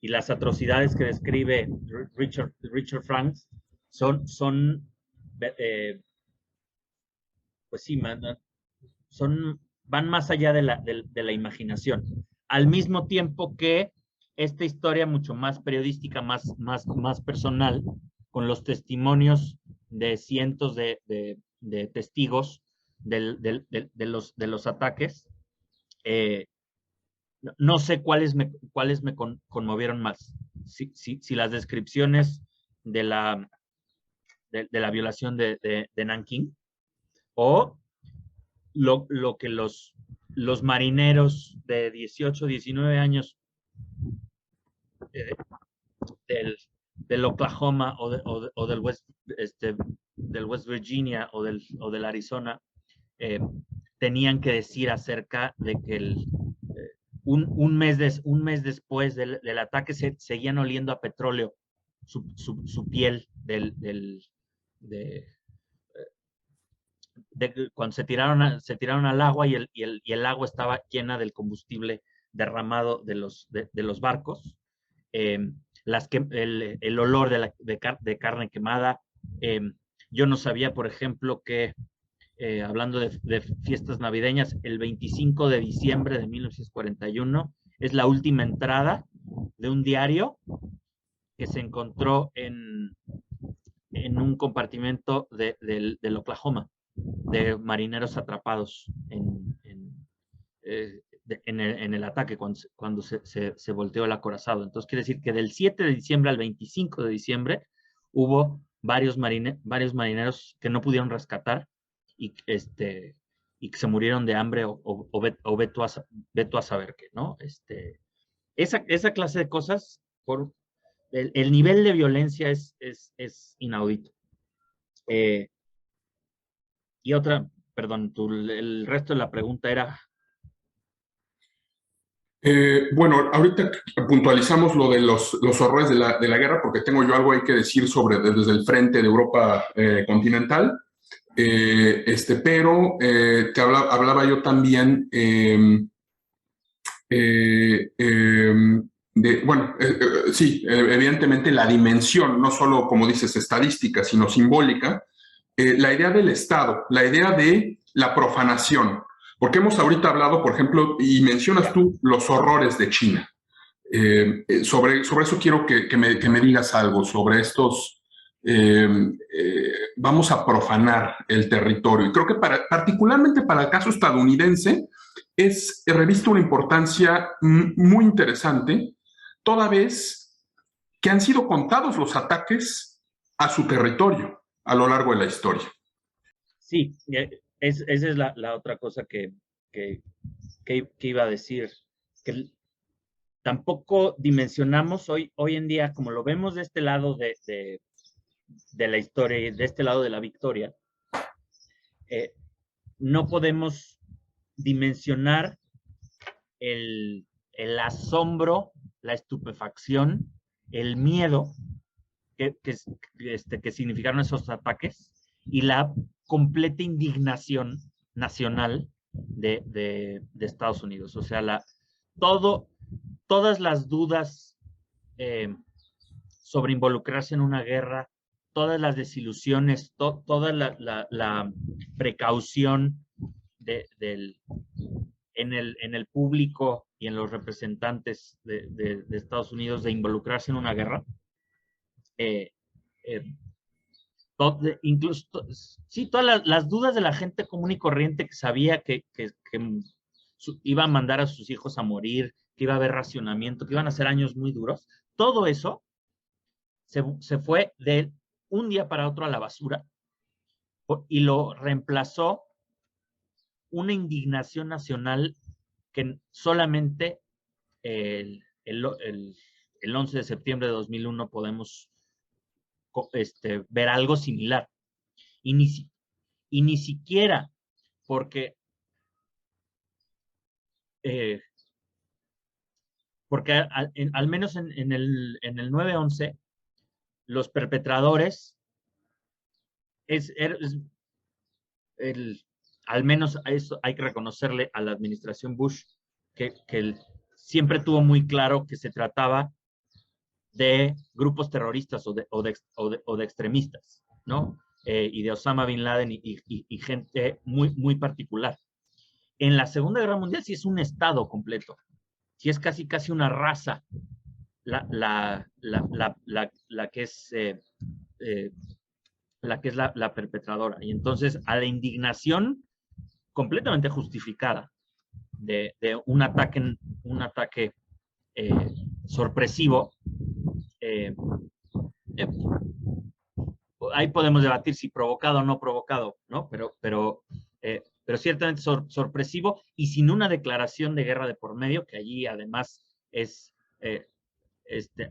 y las atrocidades que describe Richard Franks son pues sí, van más allá de la imaginación. Al mismo tiempo que esta historia mucho más periodística, más personal, con los testimonios de cientos de testigos de los ataques, no sé cuáles me conmovieron más. Si las descripciones de la violación de Nankín, o lo que los marineros de 18, 19 años del Oklahoma o del West Virginia o del Arizona tenían que decir acerca de que un mes después del ataque seguían oliendo a petróleo su piel cuando se tiraron al agua y el agua estaba llena del combustible derramado de los barcos, el olor de carne quemada. Yo no sabía, por ejemplo, que hablando de fiestas navideñas, el 25 de diciembre de 1941 es la última entrada de un diario que se encontró en un compartimento del Oklahoma, de marineros atrapados en el ataque cuando se volteó el acorazado. Entonces quiere decir que del 7 de diciembre al 25 de diciembre hubo varios marineros que no pudieron rescatar y que se murieron de hambre o veto a saber qué, ¿no? Esa clase de cosas, por el nivel de violencia es inaudito. Y otra, perdón, el resto de la pregunta era... Bueno, ahorita puntualizamos lo de los horrores de la guerra, porque tengo yo algo ahí que decir desde el frente de Europa continental. Pero hablaba yo también sí, evidentemente la dimensión, no solo, como dices, estadística, sino simbólica, la idea del Estado, la idea de la profanación. Porque hemos ahorita hablado, por ejemplo, y mencionas tú los horrores de China. Sobre eso quiero que me digas algo, sobre estos, vamos a profanar el territorio. Y creo que particularmente para el caso estadounidense es reviste una importancia muy interesante, toda vez que han sido contados los ataques a su territorio a lo largo de la historia. Sí, esa es la otra cosa que iba a decir, que tampoco dimensionamos hoy en día, como lo vemos de este lado de la historia y de este lado de la victoria, no podemos dimensionar el asombro, la estupefacción, el miedo que significaron esos ataques y la completa indignación nacional de Estados Unidos. O sea, todas las dudas sobre involucrarse en una guerra, todas las desilusiones, toda la precaución en el público y en los representantes de Estados Unidos de involucrarse en una guerra, incluso, sí, todas las dudas de la gente común y corriente que sabía que iba a mandar a sus hijos a morir, que iba a haber racionamiento, que iban a ser años muy duros, todo eso se fue de un día para otro a la basura y lo reemplazó una indignación nacional que solamente el 11 de septiembre de 2001 podemos ver algo similar. Y ni siquiera porque al menos en el 9/11 los perpetradores al menos a eso hay que reconocerle a la administración Bush que siempre tuvo muy claro que se trataba de grupos terroristas o de extremistas, ¿no? Y de Osama Bin Laden y gente muy, muy particular. En la Segunda Guerra Mundial sí es un estado completo, sí es casi una raza la que es la perpetradora. Y entonces a la indignación completamente justificada de un ataque sorpresivo, ahí podemos debatir si provocado o no provocado, ¿no? Pero ciertamente sorpresivo y sin una declaración de guerra de por medio, que allí además es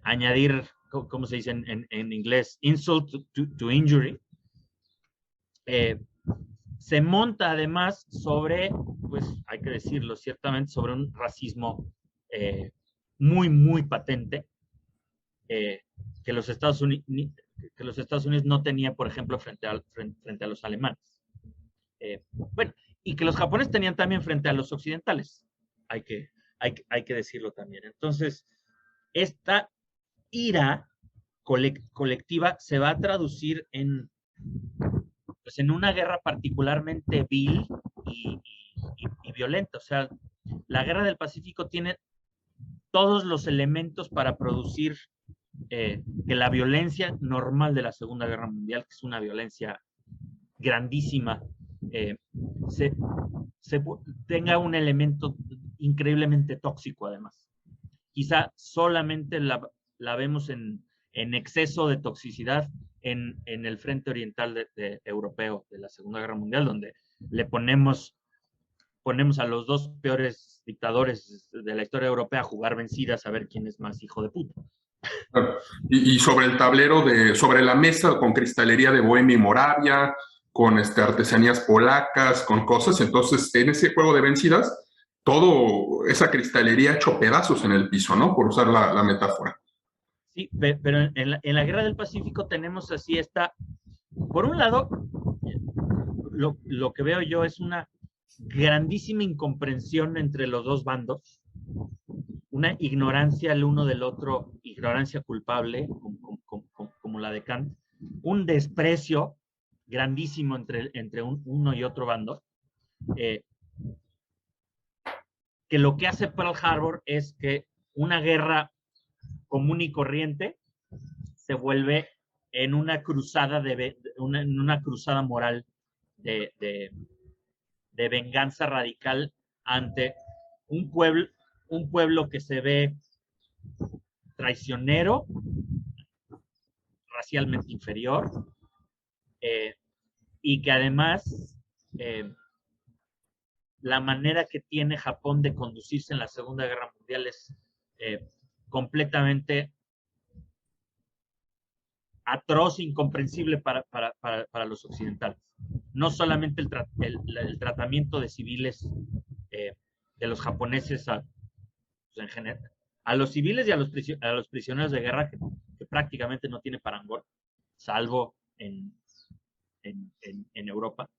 añadir, ¿cómo se dice en inglés? Insult to injury. Se monta además sobre, pues hay que decirlo ciertamente, sobre un racismo muy, muy patente que los Estados Unidos no tenían, por ejemplo, frente a los alemanes. Bueno, y que los japoneses tenían también frente a los occidentales. Hay que decirlo también. Entonces, esta ira colectiva se va a traducir en una guerra particularmente vil y violenta. O sea, la guerra del Pacífico tiene todos los elementos para producir que la violencia normal de la Segunda Guerra Mundial, que es una violencia grandísima, tenga un elemento increíblemente tóxico además. Quizá solamente la vemos en exceso de toxicidad en el frente oriental europeo de la Segunda Guerra Mundial, donde le ponemos a los dos peores dictadores de la historia europea a jugar vencidas a ver quién es más hijo de puta. Y sobre el tablero, sobre la mesa con cristalería de Bohemia y Moravia, con artesanías polacas, con cosas. Entonces, en ese juego de vencidas, todo esa cristalería hecho pedazos en el piso, ¿no? Por usar la metáfora. Sí, pero en la Guerra del Pacífico tenemos así por un lado, lo que veo yo es una grandísima incomprensión entre los dos bandos, una ignorancia el uno del otro, ignorancia culpable, como la de Kant, un desprecio grandísimo entre uno y otro bando, que lo que hace Pearl Harbor es que una guerra común y corriente se vuelve en una cruzada, en una cruzada moral de venganza radical ante un pueblo que se ve traicionero, racialmente inferior, y que además la manera que tiene Japón de conducirse en la Segunda Guerra Mundial es completamente atroz e incomprensible para los occidentales. No solamente el tratamiento de civiles de los japoneses en general, a los civiles y a los prisioneros de guerra que prácticamente no tiene parangón, salvo en Europa.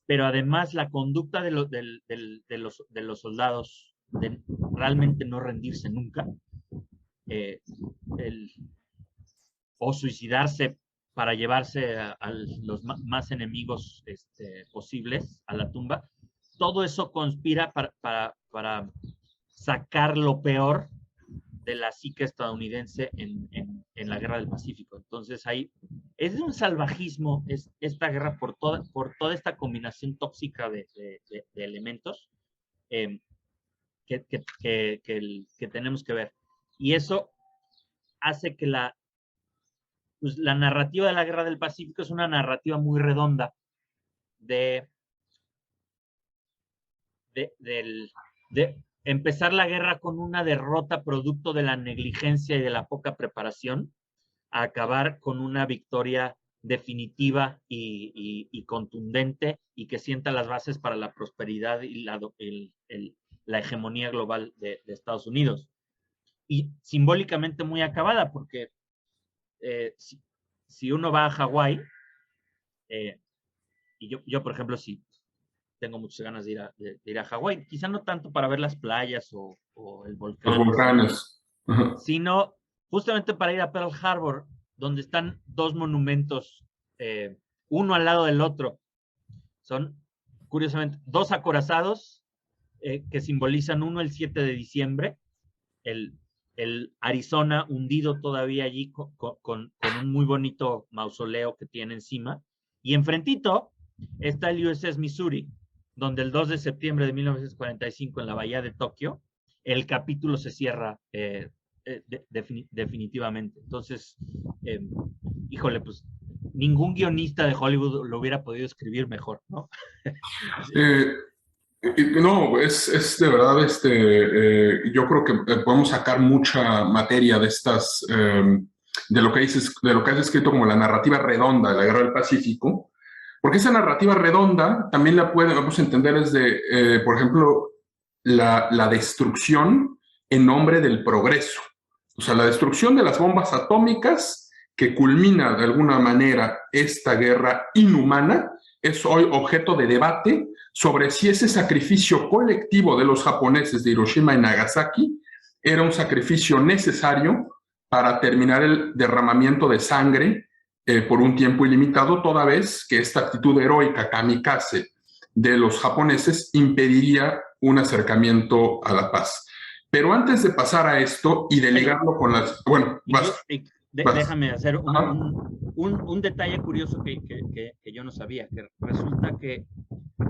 Pero además la conducta de los soldados de realmente no rendirse nunca, o suicidarse para llevarse a los más enemigos posibles a la tumba, todo eso conspira para sacar lo peor de la psique estadounidense en la Guerra del Pacífico. Entonces ahí es de un salvajismo esta guerra por toda esta combinación tóxica de elementos que tenemos que ver. Y eso hace que la narrativa de la Guerra del Pacífico es una narrativa muy redonda de empezar la guerra con una derrota producto de la negligencia y de la poca preparación, a acabar con una victoria definitiva y contundente y que sienta las bases para la prosperidad y la hegemonía global de Estados Unidos. Y simbólicamente muy acabada, porque si uno va a Hawái, y yo, por ejemplo, sí tengo muchas ganas de ir a Hawái, quizá no tanto para ver las playas o el volcán. Los volcanes. Sino justamente para ir a Pearl Harbor, donde están dos monumentos, uno al lado del otro. Son, curiosamente, dos acorazados que simbolizan uno el 7 de diciembre, el Arizona hundido todavía allí con un muy bonito mausoleo que tiene encima, y enfrentito está el USS Missouri, donde el 2 de septiembre de 1945 en la bahía de Tokio, el capítulo se cierra definitivamente. Entonces, híjole, pues ningún guionista de Hollywood lo hubiera podido escribir mejor, ¿no? No, es de verdad, yo creo que podemos sacar mucha materia de estas, de lo que has escrito como la narrativa redonda de la Guerra del Pacífico, porque esa narrativa redonda también la podemos entender desde, por ejemplo, la destrucción en nombre del progreso. O sea, la destrucción de las bombas atómicas que culmina de alguna manera esta guerra inhumana es hoy objeto de debate sobre si ese sacrificio colectivo de los japoneses de Hiroshima y Nagasaki era un sacrificio necesario para terminar el derramamiento de sangre por un tiempo ilimitado, toda vez que esta actitud heroica kamikaze de los japoneses impediría un acercamiento a la paz. Pero antes de pasar a esto y de ligarlo con las... Bueno, déjame hacer un detalle curioso que yo no sabía, que resulta que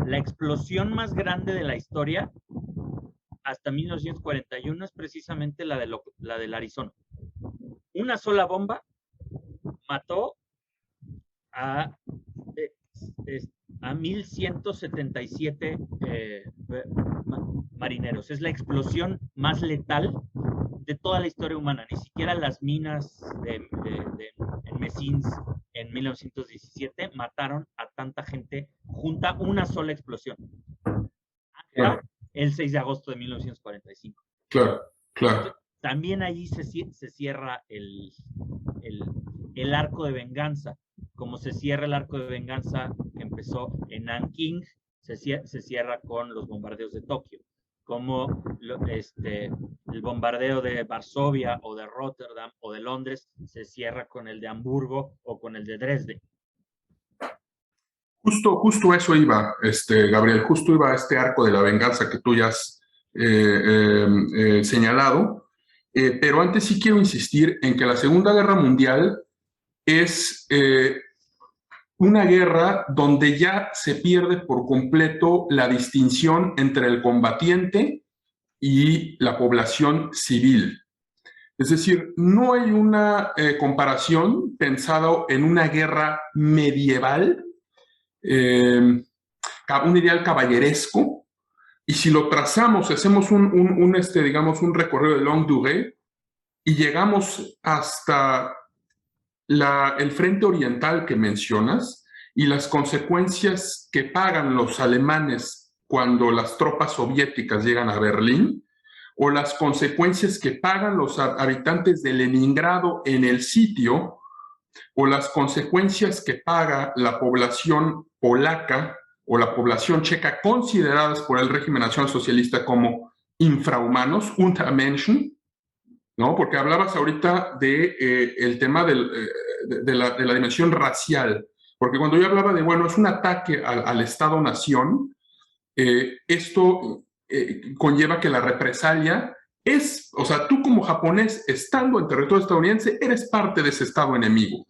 la explosión más grande de la historia hasta 1941 es precisamente la del Arizona. Una sola bomba mató a 1,177 marineros. Es la explosión más letal de toda la historia humana. Ni siquiera las minas en Messines en 1917 mataron a tanta gente junta una sola explosión. Hasta el 6 de agosto de 1945. Claro. Entonces, también allí se cierra el arco de venganza. Como se cierra el arco de venganza que empezó en Nanking, se cierra con los bombardeos de Tokio. Como el bombardeo de Varsovia o de Rotterdam o de Londres se cierra con el de Hamburgo o con el de Dresde. Justo eso iba, Gabriel, justo iba a este arco de la venganza que tú ya has señalado. Pero antes sí quiero insistir en que la Segunda Guerra Mundial es una guerra donde ya se pierde por completo la distinción entre el combatiente y la población civil. Es decir, no hay una comparación pensada en una guerra medieval, un ideal caballeresco, y si lo trazamos, hacemos digamos, un recorrido de longue durée y llegamos hasta el frente oriental que mencionas y las consecuencias que pagan los alemanes cuando las tropas soviéticas llegan a Berlín, o las consecuencias que pagan los habitantes de Leningrado en el sitio, o las consecuencias que paga la población polaca o la población checa, consideradas por el régimen nacionalsocialista como infrahumanos, Untermenschen, ¿no? Porque hablabas ahorita el tema de la dimensión racial, porque cuando yo hablaba de, bueno, es un ataque al Estado-nación, esto conlleva que la represalia o sea, tú como japonés, estando en territorio estadounidense, eres parte de ese Estado enemigo.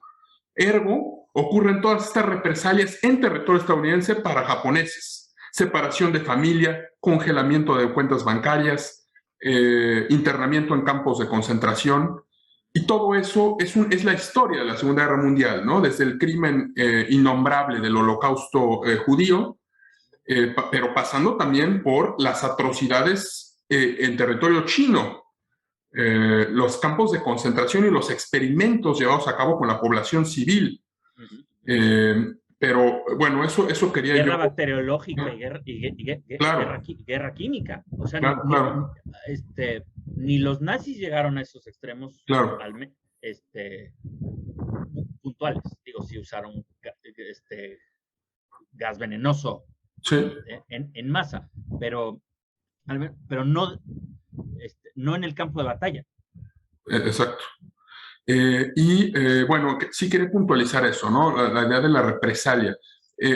Ergo, ocurren todas estas represalias en territorio estadounidense para japoneses. Separación de familia, congelamiento de cuentas bancarias, internamiento en campos de concentración. Y todo eso es la historia de la Segunda Guerra Mundial, ¿no? Desde el crimen innombrable del Holocausto judío, pero pasando también por las atrocidades en territorio chino, los campos de concentración y los experimentos llevados a cabo con la población civil. Pero bueno, eso quería guerra yo. Bacteriológica Claro. guerra química. O sea, Claro. ni los nazis llegaron a esos extremos, claro. Puntuales. Digo, sí usaron gas venenoso, sí, en masa, pero no, no en el campo de batalla. Exacto. Bueno, sí quería puntualizar eso, ¿no? La idea de la represalia.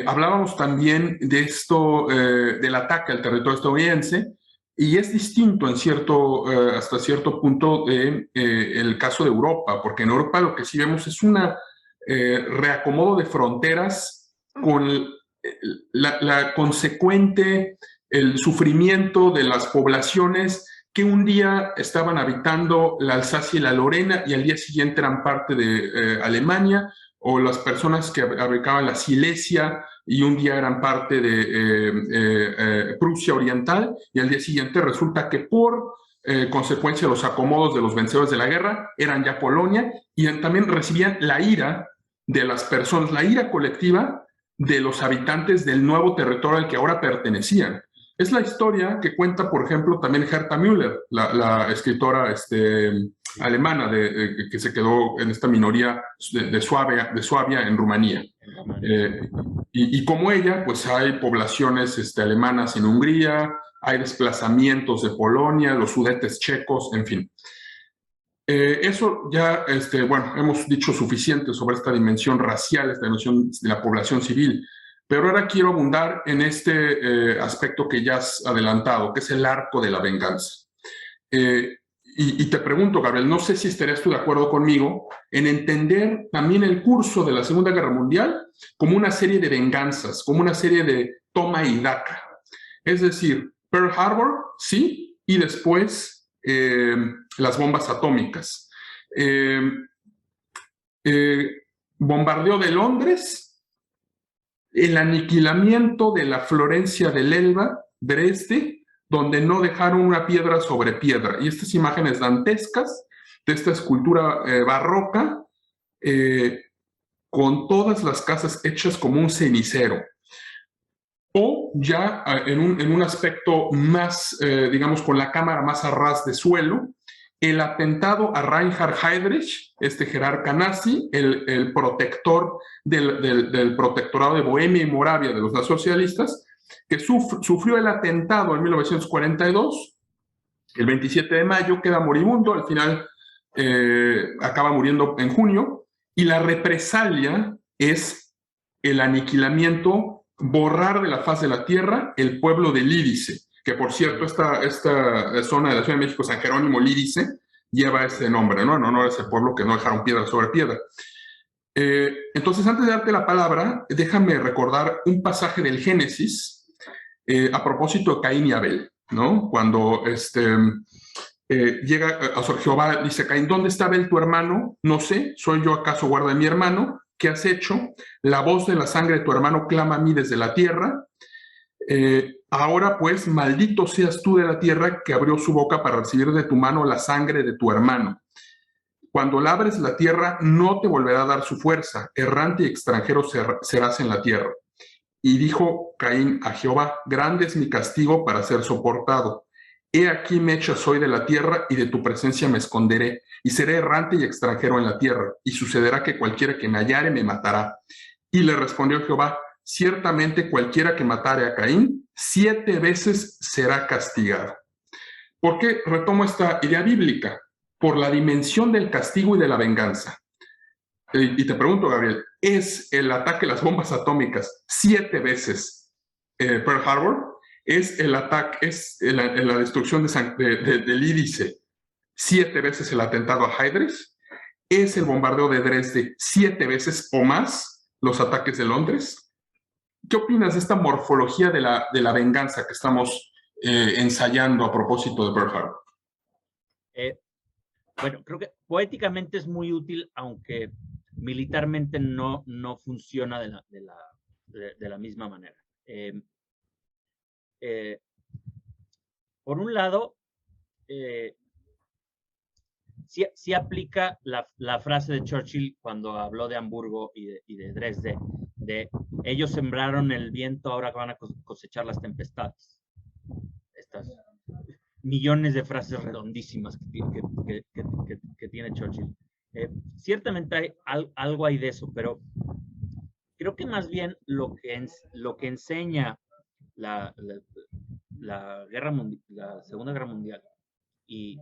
Hablábamos también de esto, del ataque al territorio estadounidense, y es distinto hasta cierto punto el caso de Europa, porque en Europa lo que sí vemos es una reacomodo de fronteras con la consecuente, el sufrimiento de las poblaciones que un día estaban habitando la Alsacia y la Lorena y al día siguiente eran parte de Alemania, o las personas que habitaban la Silesia y un día eran parte de Prusia Oriental y al día siguiente resulta que por consecuencia de los acomodos de los vencedores de la guerra eran ya Polonia, y también recibían la ira de las personas, la ira colectiva de los habitantes del nuevo territorio al que ahora pertenecían. Es la historia que cuenta, por ejemplo, también Herta Müller, la escritora alemana que se quedó en esta minoría de Suabia en Rumanía. Y como ella, pues hay poblaciones alemanas en Hungría, hay desplazamientos de Polonia, los Sudetes checos, en fin. Eso ya, bueno, hemos dicho suficiente sobre esta dimensión racial, esta dimensión de la población civil. Pero ahora quiero abundar en este aspecto que ya has adelantado, que es el arco de la venganza. Y te pregunto, Gabriel, no sé si estarías tú de acuerdo conmigo en entender también el curso de la Segunda Guerra Mundial como una serie de venganzas, como una serie de toma y daca. Es decir, Pearl Harbor, sí, y después las bombas atómicas. Bombardeo de Londres, el aniquilamiento de la Florencia del Elba, Dresde, donde no dejaron una piedra sobre piedra. Y estas imágenes dantescas de esta escultura barroca, con todas las casas hechas como un cenicero. O ya en un aspecto más, digamos, con la cámara más a ras de suelo, el atentado a Reinhard Heydrich, jerarca nazi, el protector del protectorado de Bohemia y Moravia de los nacionalsocialistas, que sufrió el atentado en 1942, el 27 de mayo, queda moribundo, al final acaba muriendo en junio, y la represalia es el aniquilamiento, borrar de la faz de la tierra el pueblo de Lídice, que por cierto esta zona de la Ciudad de México, San Jerónimo Lídice, lleva ese nombre, ¿no? En honor a ese pueblo que no dejaron piedra sobre piedra. Entonces, antes de darte la palabra, déjame recordar un pasaje del Génesis a propósito de Caín y Abel, ¿no? Cuando llega a Jehová, dice Caín, ¿dónde está Abel tu hermano? No sé, ¿soy yo acaso guarda de mi hermano? ¿Qué has hecho? La voz de la sangre de tu hermano clama a mí desde la tierra. Ahora pues, maldito seas tú de la tierra que abrió su boca para recibir de tu mano la sangre de tu hermano. Cuando labres la tierra, no te volverá a dar su fuerza. Errante y extranjero serás en la tierra. Y dijo Caín a Jehová, grande es mi castigo para ser soportado. He aquí me echas hoy de la tierra y de tu presencia me esconderé, y seré errante y extranjero en la tierra, y sucederá que cualquiera que me hallare me matará. Y le respondió Jehová, ciertamente cualquiera que matare a Caín, 7 veces será castigado. ¿Por qué retomo esta idea bíblica? Por la dimensión del castigo y de la venganza. Y te pregunto, Gabriel, ¿es el ataque a las bombas atómicas 7 veces Pearl Harbor? ¿Es el ataque, la destrucción de Lídice 7 veces el atentado a Heydrich? ¿Es el bombardeo de Dresde 7 veces o más los ataques de Londres? ¿Qué opinas de esta morfología de la venganza que estamos ensayando a propósito de Pearl Harbor? Bueno, creo que poéticamente es muy útil, aunque militarmente no funciona de la misma manera. Por un lado, sí aplica la frase de Churchill cuando habló de Hamburgo y de Dresde, de ellos sembraron el viento, ahora van a cosechar las tempestades. Estas millones de frases redondísimas que tiene Churchill. Ciertamente algo hay de eso, pero creo que más bien lo que enseña la Segunda Guerra Mundial y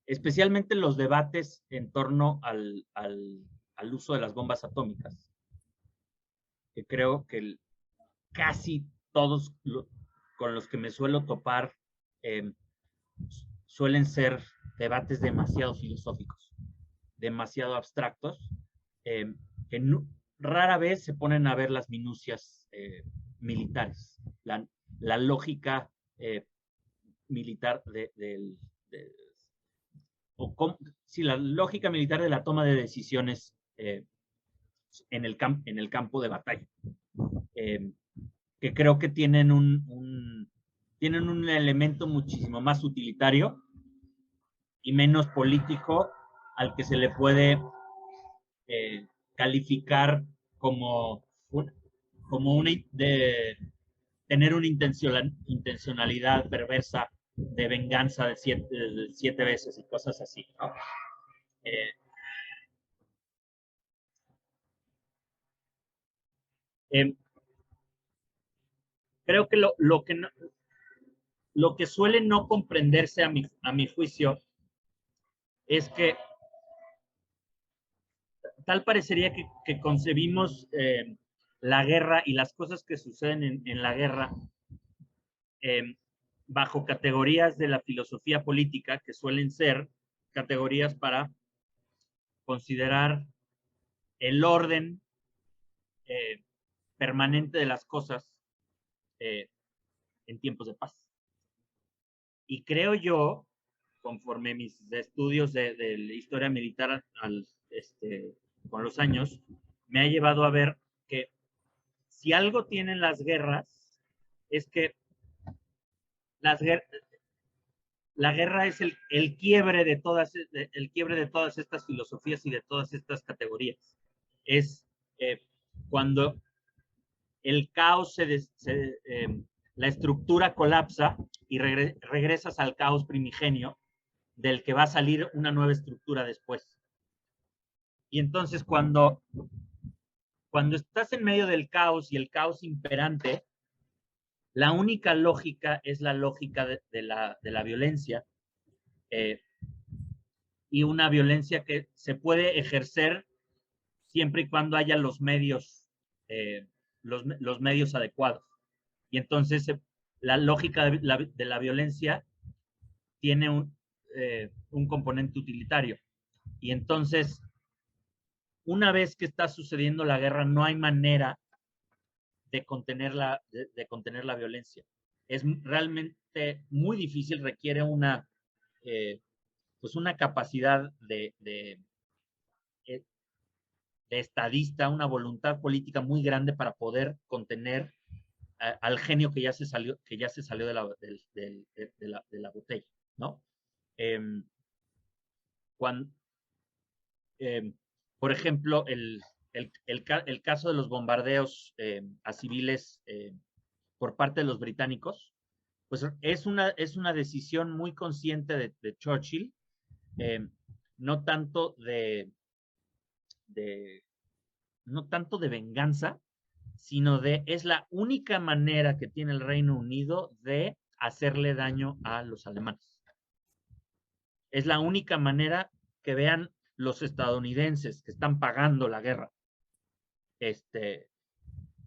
especialmente los debates en torno al uso de las bombas atómicas, que creo que casi todos con los que me suelo topar suelen ser debates demasiado filosóficos, demasiado abstractos, que rara vez se ponen a ver las minucias militares, la lógica militar la lógica militar de la toma de decisiones en el campo de batalla, que creo que tienen un elemento muchísimo más utilitario y menos político al que se le puede calificar como tener una intencionalidad perversa de venganza de 7 veces y cosas así, ¿no? Creo que lo que suele no comprenderse a mi juicio es que tal parecería que concebimos la guerra y las cosas que suceden en la guerra bajo categorías de la filosofía política, que suelen ser categorías para considerar el orden permanente de las cosas en tiempos de paz. Y creo yo, conforme mis estudios de la historia militar con los años, me ha llevado a ver que si algo tienen las guerras, es que la guerra es el quiebre de todas estas filosofías y de todas estas categorías. Es cuando el caos la estructura colapsa y regresas al caos primigenio del que va a salir una nueva estructura después. Y entonces cuando estás en medio del caos y el caos imperante, la única lógica es la lógica de la violencia, y una violencia que se puede ejercer siempre y cuando haya los medios, los medios adecuados. Y entonces la lógica de la violencia tiene un componente utilitario. Y entonces, una vez que está sucediendo la guerra, no hay manera de contener la violencia. Es realmente muy difícil, requiere pues una capacidad de estadista, una voluntad política muy grande para poder contener al genio que ya se salió de la botella, ¿no? Por ejemplo, el caso de los bombardeos a civiles por parte de los británicos, pues es una decisión muy consciente de Churchill, no tanto no tanto de venganza, sino es la única manera que tiene el Reino Unido de hacerle daño a los alemanes. Es la única manera que vean los estadounidenses que están pagando la guerra,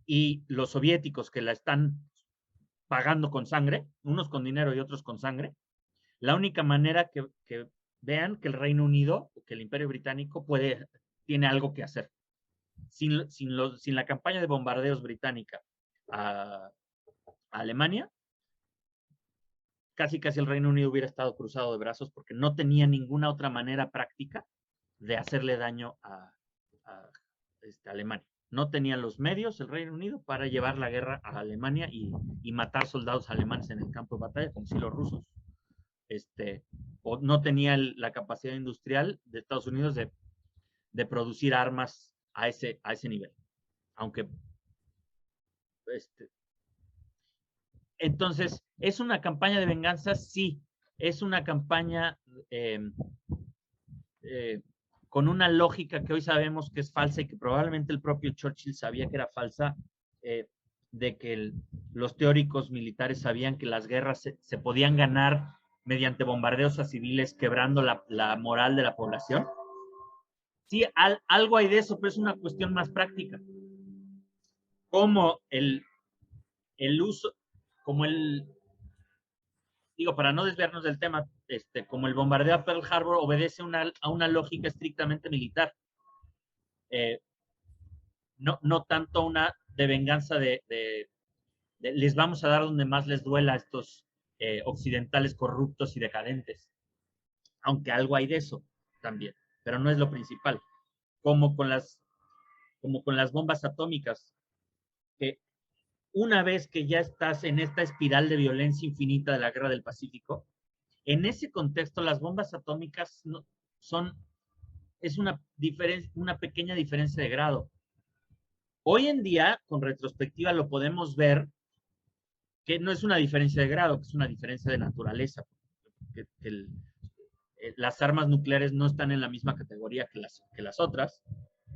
y los soviéticos que la están pagando con sangre, unos con dinero y otros con sangre. La única manera que vean que el Reino Unido, que el Imperio Británico tiene algo que hacer. Sin la campaña de bombardeos británica a Alemania, casi el Reino Unido hubiera estado cruzado de brazos porque no tenía ninguna otra manera práctica de hacerle daño a Alemania. No tenía los medios el Reino Unido para llevar la guerra a Alemania y matar soldados alemanes en el campo de batalla, como si los rusos. O no tenía la capacidad industrial de Estados Unidos de producir armas a ese nivel. Aunque entonces, ¿es una campaña de venganza? Sí, es una campaña con una lógica que hoy sabemos que es falsa y que probablemente el propio Churchill sabía que era falsa, de que los teóricos militares sabían que las guerras se podían ganar mediante bombardeos a civiles, quebrando la moral de la población. Sí, algo hay de eso, pero es una cuestión más práctica. Como el uso, digo, para no desviarnos del tema, como el bombardeo a Pearl Harbor obedece a una lógica estrictamente militar. No tanto una de venganza de les vamos a dar donde más les duela a estos occidentales corruptos y decadentes. Aunque algo hay de eso también, pero no es lo principal. Como con las bombas atómicas, que una vez que ya estás en esta espiral de violencia infinita de la Guerra del Pacífico, en ese contexto las bombas atómicas es una pequeña diferencia de grado. Hoy en día, con retrospectiva, lo podemos ver que no es una diferencia de grado, que es una diferencia de naturaleza. Las armas nucleares no están en la misma categoría que las otras,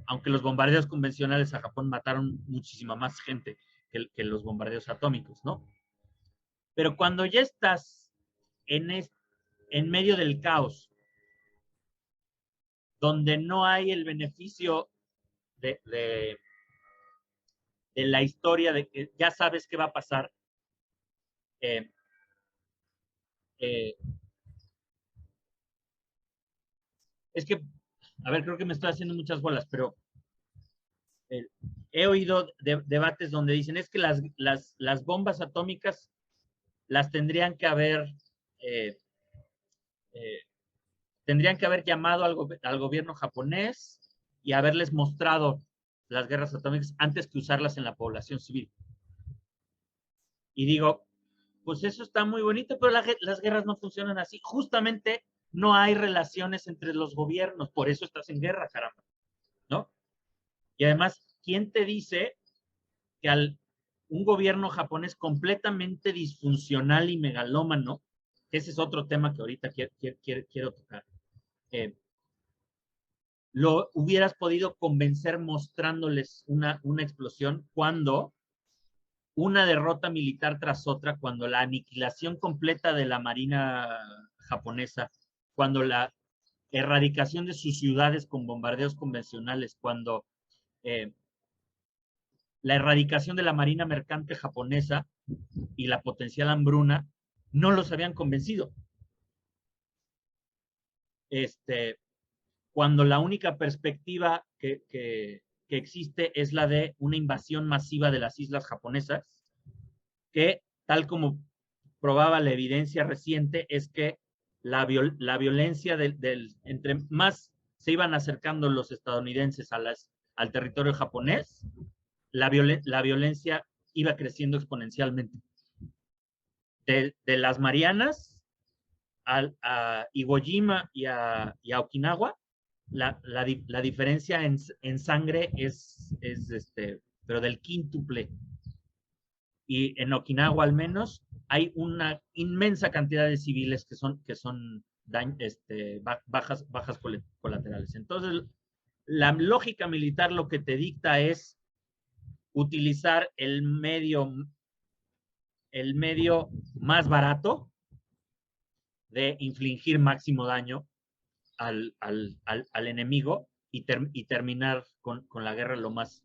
aunque los bombardeos convencionales a Japón mataron muchísima más gente que los bombardeos atómicos, ¿no? Pero cuando ya estás en medio del caos, donde no hay el beneficio de la historia, de que ya sabes qué va a pasar, es que, a ver, creo que me estoy haciendo muchas bolas, pero he oído debates donde dicen, es que las bombas atómicas las tendrían que haber llamado al gobierno japonés y haberles mostrado las guerras atómicas antes que usarlas en la población civil. Y digo, pues eso está muy bonito, pero las guerras no funcionan así. Justamente no hay relaciones entre los gobiernos, por eso estás en guerra, caramba, ¿no? Y además, ¿quién te dice que un gobierno japonés completamente disfuncional y megalómano, que ese es otro tema que ahorita quiero tocar, lo hubieras podido convencer mostrándoles una explosión, cuando una derrota militar tras otra, cuando la aniquilación completa de la marina japonesa, cuando la erradicación de sus ciudades con bombardeos convencionales, cuando la erradicación de la marina mercante japonesa y la potencial hambruna no los habían convencido. Cuando la única perspectiva que existe es la de una invasión masiva de las islas japonesas, que tal como probaba la evidencia reciente es que la violencia entre más se iban acercando los estadounidenses al territorio japonés, la violencia iba creciendo exponencialmente. De las Marianas a Iwo Jima y a Okinawa, la diferencia en sangre es pero del quíntuple. Y en Okinawa al menos hay una inmensa cantidad de civiles que son bajas colaterales. Entonces, la lógica militar lo que te dicta es utilizar el medio más barato de infligir máximo daño al enemigo y terminar con la guerra lo más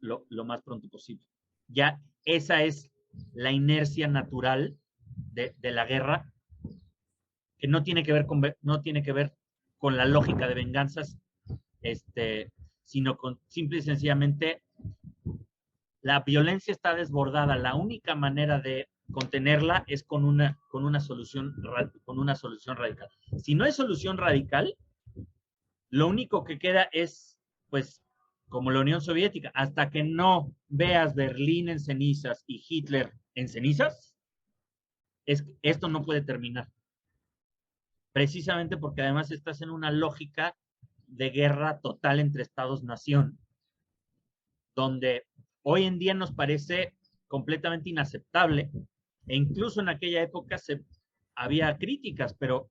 pronto posible. Ya esa es la inercia natural de la guerra, que no tiene que ver con la lógica de venganzas, sino con simple y sencillamente la violencia está desbordada. La única manera de contenerla es con una solución radical. Si no hay solución radical, lo único que queda es, pues, como la Unión Soviética, hasta que no veas Berlín en cenizas y Hitler en cenizas, esto no puede terminar. Precisamente porque además estás en una lógica de guerra total entre Estados-nación, donde hoy en día nos parece completamente inaceptable, e incluso en aquella época había críticas, pero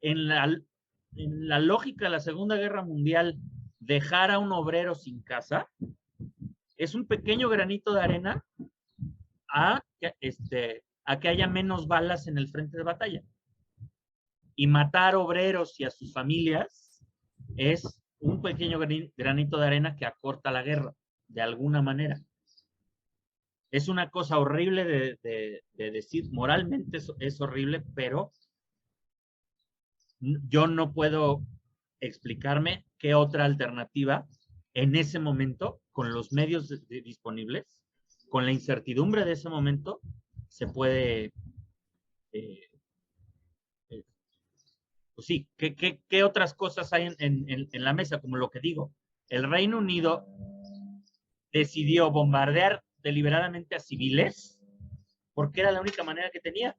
en la lógica de la Segunda Guerra Mundial, dejar a un obrero sin casa es un pequeño granito de arena a que haya menos balas en el frente de batalla. Y matar obreros y a sus familias es un pequeño granito de arena que acorta la guerra, de alguna manera. Es una cosa horrible de decir, moralmente es horrible, pero yo no puedo explicarme qué otra alternativa en ese momento, con los medios disponibles, con la incertidumbre de ese momento, se puede... pues sí, ¿qué otras cosas hay en la mesa? Como lo que digo, el Reino Unido decidió bombardear deliberadamente a civiles porque era la única manera que tenía.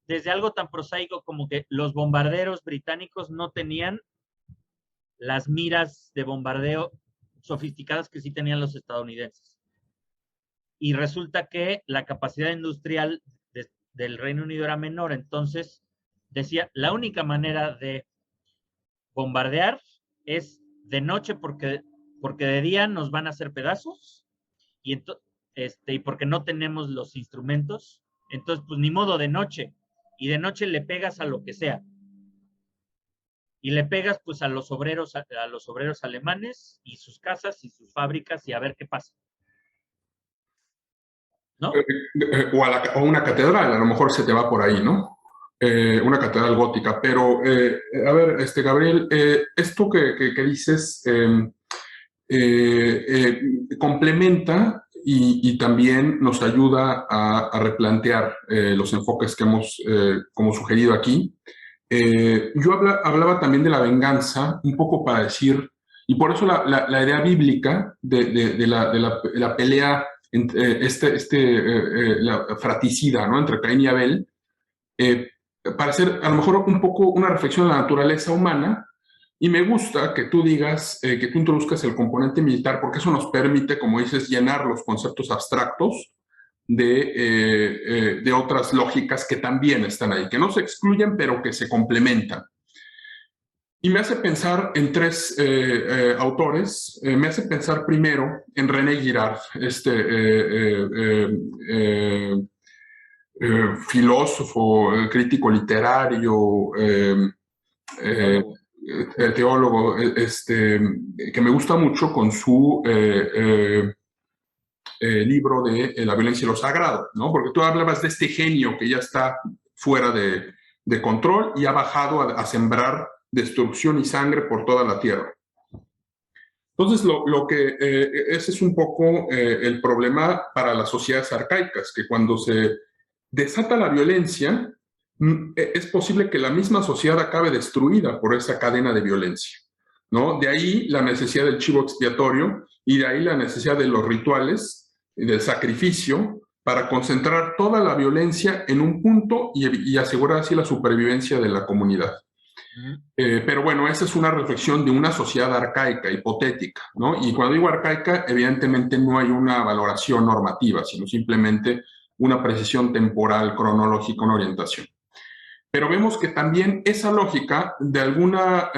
Desde algo tan prosaico como que los bombarderos británicos no tenían las miras de bombardeo sofisticadas que sí tenían los estadounidenses. Y resulta que la capacidad industrial del Reino Unido era menor, entonces decía, la única manera de bombardear es de noche porque de día nos van a hacer pedazos y porque no tenemos los instrumentos, entonces pues ni modo de noche, y de noche le pegas a lo que sea. Y le pegas pues a los obreros alemanes y sus casas y sus fábricas y a ver qué pasa. ¿No? O una catedral, a lo mejor se te va por ahí, ¿no? Una catedral gótica. Pero, a ver, Gabriel, esto que dices complementa y también nos ayuda a replantear los enfoques que hemos como sugerido aquí. Yo hablaba también de la venganza, un poco para decir, y por eso la idea bíblica de la pelea, la fratricida, ¿no? Entre Caín y Abel, para hacer a lo mejor un poco una reflexión de la naturaleza humana. Y me gusta que tú digas, que tú introduzcas el componente militar, porque eso nos permite, como dices, llenar los conceptos abstractos de otras lógicas que también están ahí, que no se excluyen, pero que se complementan. Y me hace pensar en tres autores. Me hace pensar primero en René Girard, filósofo, crítico literario, teólogo que me gusta mucho con su libro de La violencia y lo sagrado, ¿no? Porque tú hablabas de este genio que ya está fuera de control y ha bajado a sembrar destrucción y sangre por toda la tierra. Entonces, ese es un poco el problema para las sociedades arcaicas, que cuando se desata la violencia, es posible que la misma sociedad acabe destruida por esa cadena de violencia, ¿no? De ahí la necesidad del chivo expiatorio y de ahí la necesidad de los rituales y del sacrificio para concentrar toda la violencia en un punto y asegurar así la supervivencia de la comunidad. Pero bueno, esa es una reflexión de una sociedad arcaica, hipotética, ¿no? Y cuando digo arcaica, evidentemente no hay una valoración normativa, sino simplemente una precisión temporal, cronológica, una orientación. Pero vemos que también esa lógica, de alguna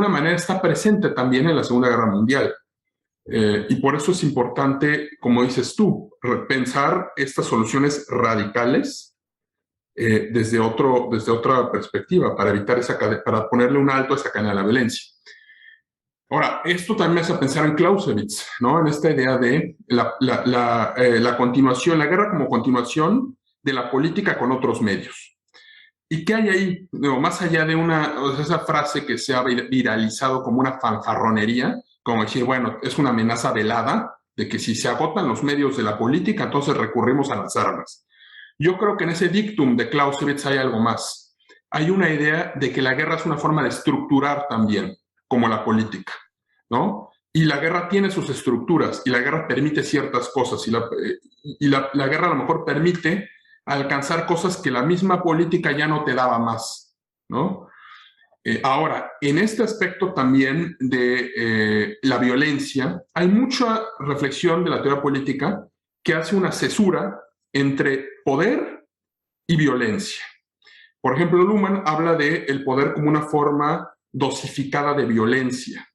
manera, está presente también en la Segunda Guerra Mundial. Y por eso es importante, como dices tú, pensar estas soluciones radicales desde otra perspectiva, para evitar para ponerle un alto a esa cadena de la violencia. Ahora, esto también me hace pensar en Clausewitz, ¿no? En esta idea de la continuación, la guerra como continuación de la política con otros medios. ¿Y qué hay ahí? No, más allá de esa frase que se ha viralizado como una fanfarronería, como decir, bueno, es una amenaza velada de que si se agotan los medios de la política, entonces recurrimos a las armas. Yo creo que en ese dictum de Clausewitz hay algo más. Hay una idea de que la guerra es una forma de estructurar también, como la política, ¿no? Y la guerra tiene sus estructuras, y la guerra permite ciertas cosas, y la guerra a lo mejor permite alcanzar cosas que la misma política ya no te daba más, ¿no? Ahora, en este aspecto también de la violencia, hay mucha reflexión de la teoría política que hace una cesura entre poder y violencia. Por ejemplo, Luhmann habla del poder como una forma dosificada de violencia.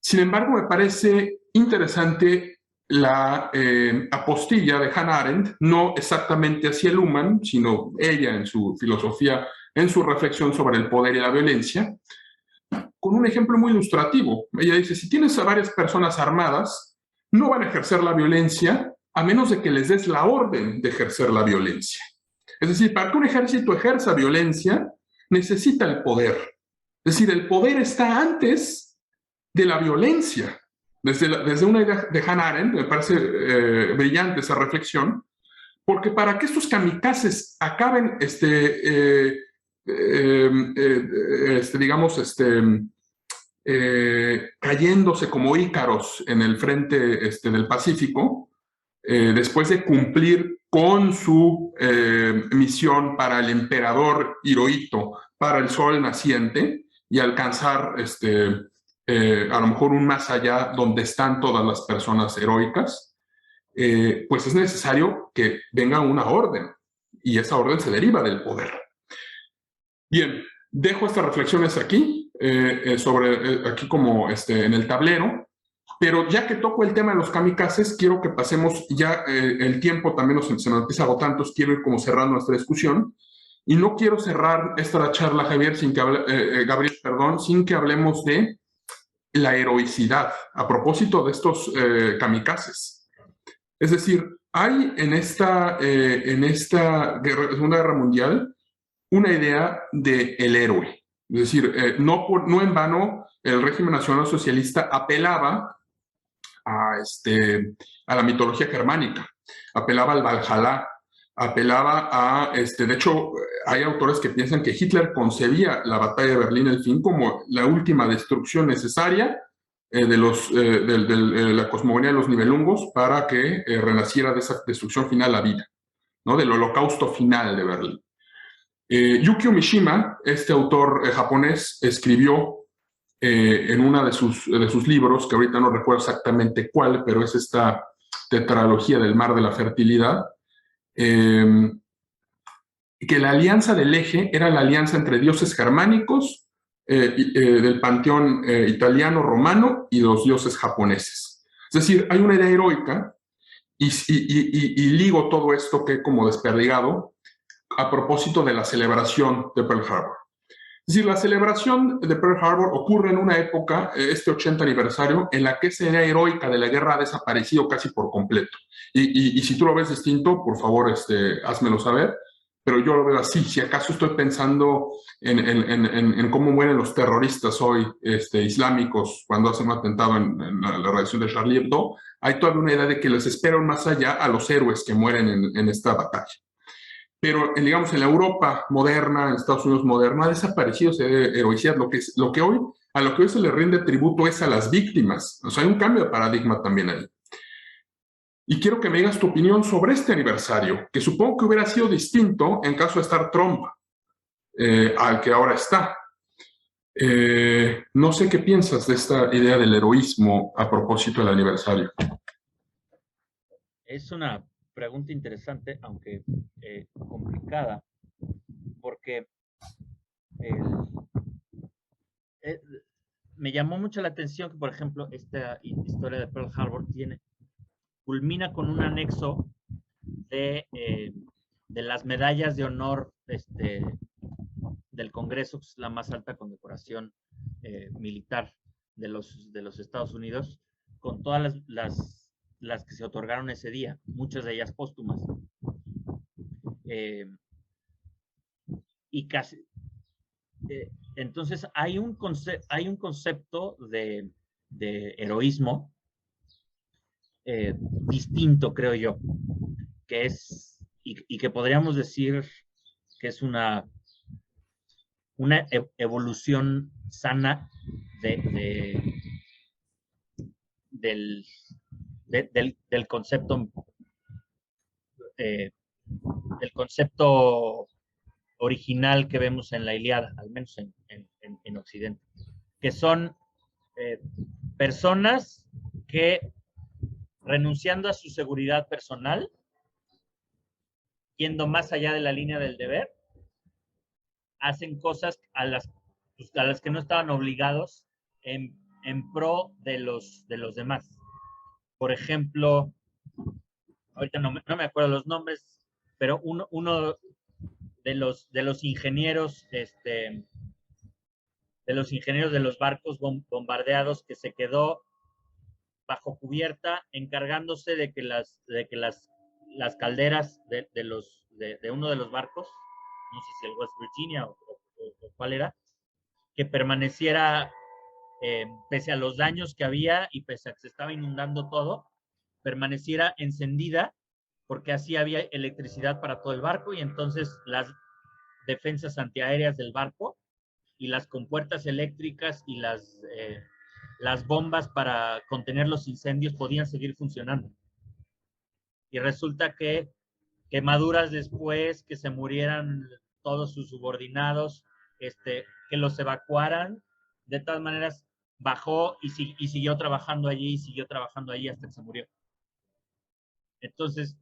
Sin embargo, me parece interesante la apostilla de Hannah Arendt, no exactamente hacia Luhmann, sino ella en su filosofía, en su reflexión sobre el poder y la violencia, con un ejemplo muy ilustrativo. Ella dice, si tienes a varias personas armadas, no van a ejercer la violencia a menos de que les des la orden de ejercer la violencia. Es decir, para que un ejército ejerza violencia, necesita el poder. Es decir, el poder está antes de la violencia. Desde una idea de Hannah Arendt, me parece brillante esa reflexión, porque para que estos kamikazes acaben, cayéndose como ícaros en el frente del Pacífico, después de cumplir con su misión para el emperador Hirohito, para el sol naciente, y alcanzar a lo mejor un más allá donde están todas las personas heroicas, pues es necesario que venga una orden, y esa orden se deriva del poder. Bien, dejo estas reflexiones aquí, aquí como en el tablero, pero ya que toco el tema de los kamikazes, quiero que pasemos ya, el tiempo también se nos empieza a agotar, entonces quiero ir como cerrando nuestra discusión, y no quiero cerrar esta charla, Javier, Gabriel, sin que hablemos de la heroicidad, a propósito de estos kamikazes. Es decir, hay en esta Segunda Guerra Mundial una idea del héroe. Es decir, no en vano el régimen nacional socialista apelaba a la mitología germánica, apelaba al Valhalla, apelaba de hecho, hay autores que piensan que Hitler concebía la batalla de Berlín, el fin, como la última destrucción necesaria de la cosmogonía de los nibelungos para que renaciera de esa destrucción final la vida, ¿no? Del holocausto final de Berlín. Yukio Mishima, este autor japonés, escribió en uno de sus libros, que ahorita no recuerdo exactamente cuál, pero es esta tetralogía del mar de la fertilidad, que la alianza del eje era la alianza entre dioses germánicos, del panteón italiano, romano, y los dioses japoneses. Es decir, hay una idea heroica, y ligo todo esto que he como desperdigado a propósito de la celebración de Pearl Harbor. Es decir, la celebración de Pearl Harbor ocurre en una época, este 80 aniversario, en la que esa idea heroica de la guerra ha desaparecido casi por completo. Y si tú lo ves distinto, por favor, házmelo saber. Pero yo lo veo así. Si acaso estoy pensando en cómo mueren los terroristas hoy islámicos cuando hacen un atentado en la redacción de Charlie Hebdo, hay todavía una idea de que les esperan más allá a los héroes que mueren en esta batalla. Pero, digamos, en la Europa moderna, en Estados Unidos moderna, ha desaparecido esa heroicidad. A lo que hoy se le rinde tributo es a las víctimas. O sea, hay un cambio de paradigma también ahí. Y quiero que me digas tu opinión sobre este aniversario, que supongo que hubiera sido distinto en caso de estar Trump, al que ahora está. No sé qué piensas de esta idea del heroísmo a propósito del aniversario. Es una pregunta interesante, aunque complicada, porque me llamó mucho la atención que, por ejemplo, esta historia de Pearl Harbor culmina con un anexo de las medallas de honor del Congreso, que es la más alta condecoración militar de los Estados Unidos, con todas las que se otorgaron ese día, muchas de ellas póstumas. Y casi... entonces hay un concepto de heroísmo distinto, creo yo, que es, y que podríamos decir que es una evolución sana del concepto del concepto original que vemos en la Ilíada, al menos en Occidente, que son personas que, renunciando a su seguridad personal, yendo más allá de la línea del deber, hacen cosas a las que no estaban obligados en pro de los demás. Por ejemplo, ahorita no me acuerdo los nombres, pero uno de los ingenieros, de los barcos bombardeados, que se quedó bajo cubierta encargándose de que las calderas de uno de los barcos, no sé si el West Virginia o cuál era, que permaneciera, pese a los daños que había y pese a que se estaba inundando todo, permaneciera encendida, porque así había electricidad para todo el barco, y entonces las defensas antiaéreas del barco y las compuertas eléctricas y las bombas para contener los incendios podían seguir funcionando. Y resulta que quemaduras después, que se murieran todos sus subordinados, que los evacuaran, de todas maneras bajó y siguió trabajando allí hasta que se murió. Entonces,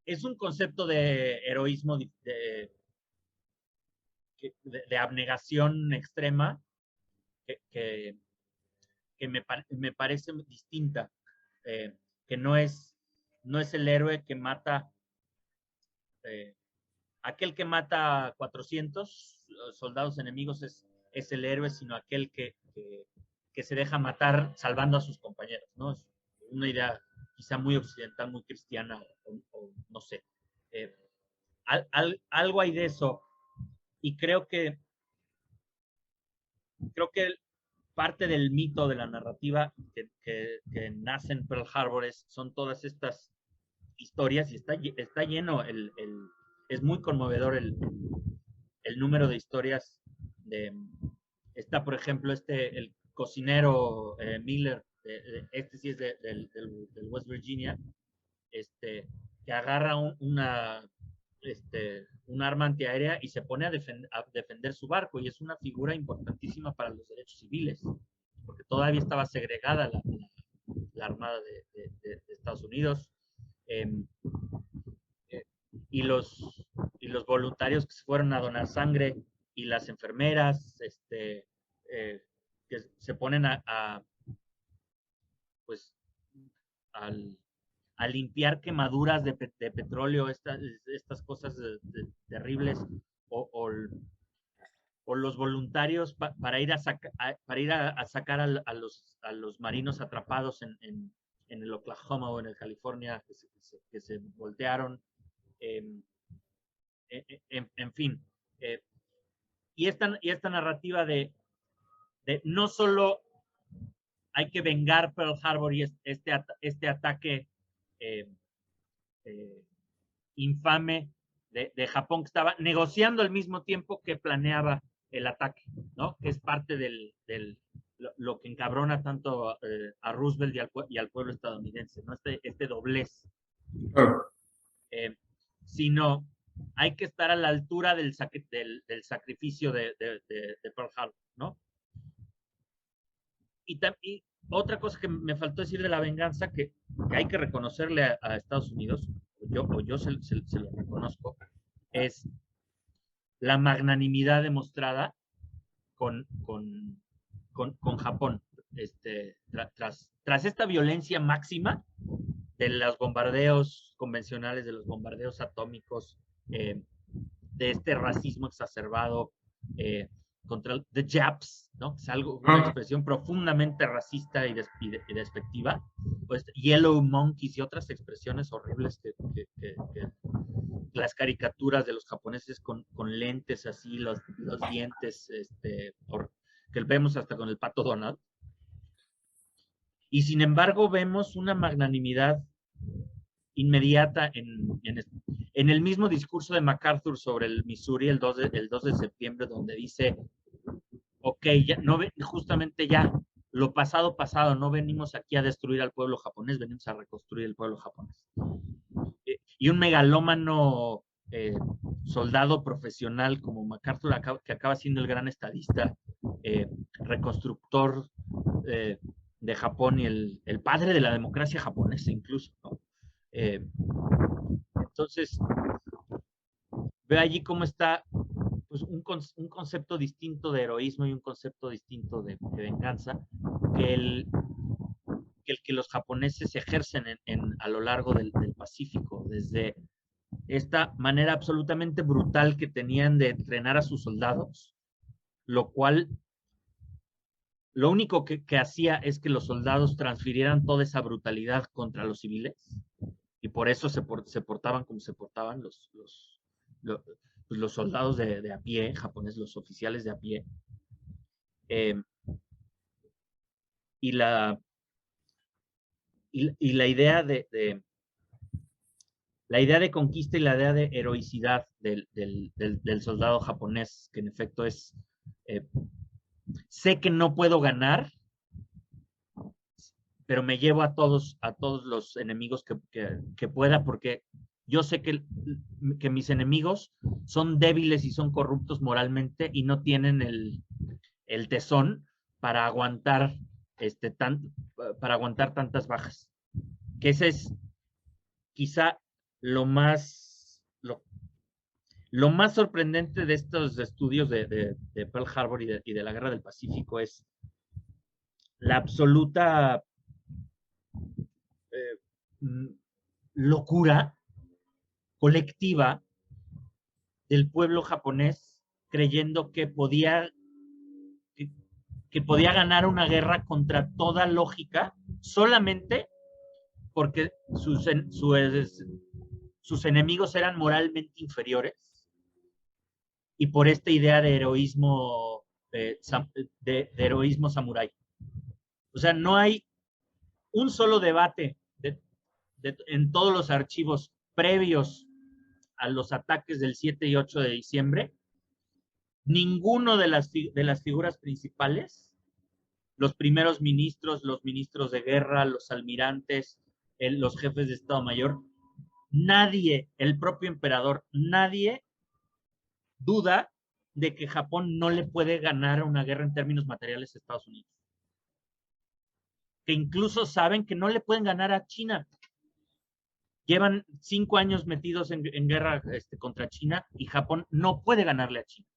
es un concepto de heroísmo, de abnegación extrema, que me parece distinta, que no es el héroe que mata, aquel que mata 400 soldados enemigos es el héroe, sino aquel que se deja matar salvando a sus compañeros, ¿no? Es una idea quizá muy occidental, muy cristiana, o no sé. Algo hay de eso, y creo que parte del mito de la narrativa que nace en Pearl Harbor son todas estas historias, y está lleno, es muy conmovedor el número de historias. Está, por ejemplo, el cocinero Miller, sí es del West Virginia, que agarra un arma antiaérea y se pone a defender su barco, y es una figura importantísima para los derechos civiles, porque todavía estaba segregada la Armada de Estados Unidos. Y los voluntarios que se fueron a donar sangre, y las enfermeras, que se ponen pues a limpiar quemaduras de petróleo, estas cosas terribles, o o los voluntarios para ir a sacar a los marinos atrapados en el Oklahoma o en el California que se voltearon. En fin. Y esta narrativa de no solo hay que vengar Pearl Harbor y este ataque infame de Japón, que estaba negociando al mismo tiempo que planeaba el ataque, ¿no? Que es parte lo que encabrona tanto a Roosevelt y al pueblo estadounidense, ¿no? Este doblez. Sino hay que estar a la altura del sacrificio de Pearl Harbor, ¿no? Y otra cosa que me faltó decir de la venganza, que hay que reconocerle a Estados Unidos, yo se lo reconozco, es la magnanimidad demostrada con Japón. Tras esta violencia máxima de los bombardeos convencionales, de los bombardeos atómicos, de este racismo exacerbado contra the Japs, ¿no? Es una expresión profundamente racista y despectiva. Pues, Yellow Monkeys y otras expresiones horribles que las caricaturas de los japoneses con lentes así, los dientes, que vemos hasta con el Pato Donald. Y sin embargo vemos una magnanimidad inmediata en el mismo discurso de MacArthur sobre el Missouri el 2 de septiembre, donde dice, ok, justamente ya, lo pasado, no venimos aquí a destruir al pueblo japonés, venimos a reconstruir el pueblo japonés. Y un megalómano soldado profesional como MacArthur, que acaba siendo el gran estadista, reconstructor de Japón y el padre de la democracia japonesa incluso, ¿no? Entonces, ve allí cómo está pues, un concepto distinto de heroísmo y un concepto distinto de venganza que los japoneses ejercen a lo largo del Pacífico, desde esta manera absolutamente brutal que tenían de entrenar a sus soldados, lo cual lo único que hacía es que los soldados transfirieran toda esa brutalidad contra los civiles, y por eso se portaban como se portaban los soldados de a pie japoneses, los oficiales de a pie. Y la idea la idea de conquista y la idea de heroicidad del soldado japonés, que en efecto es, sé que no puedo ganar, pero me llevo a todos los enemigos que pueda, porque yo sé que mis enemigos son débiles y son corruptos moralmente y no tienen el tesón para aguantar tantas bajas. Que ese es quizá lo más sorprendente de estos estudios de Pearl Harbor y de la Guerra del Pacífico, es la absoluta locura colectiva del pueblo japonés, creyendo que podía ganar una guerra contra toda lógica solamente porque sus enemigos eran moralmente inferiores, y por esta idea de heroísmo samurái. O sea, no hay un solo debate en todos los archivos previos a los ataques del 7 y 8 de diciembre, ninguno de las figuras principales, los primeros ministros, los ministros de guerra, los almirantes, los jefes de Estado Mayor, nadie, el propio emperador, nadie duda de que Japón no le puede ganar una guerra en términos materiales a Estados Unidos. Que incluso saben que no le pueden ganar a China. Llevan 5 años metidos en guerra contra China, y Japón no puede ganarle a China.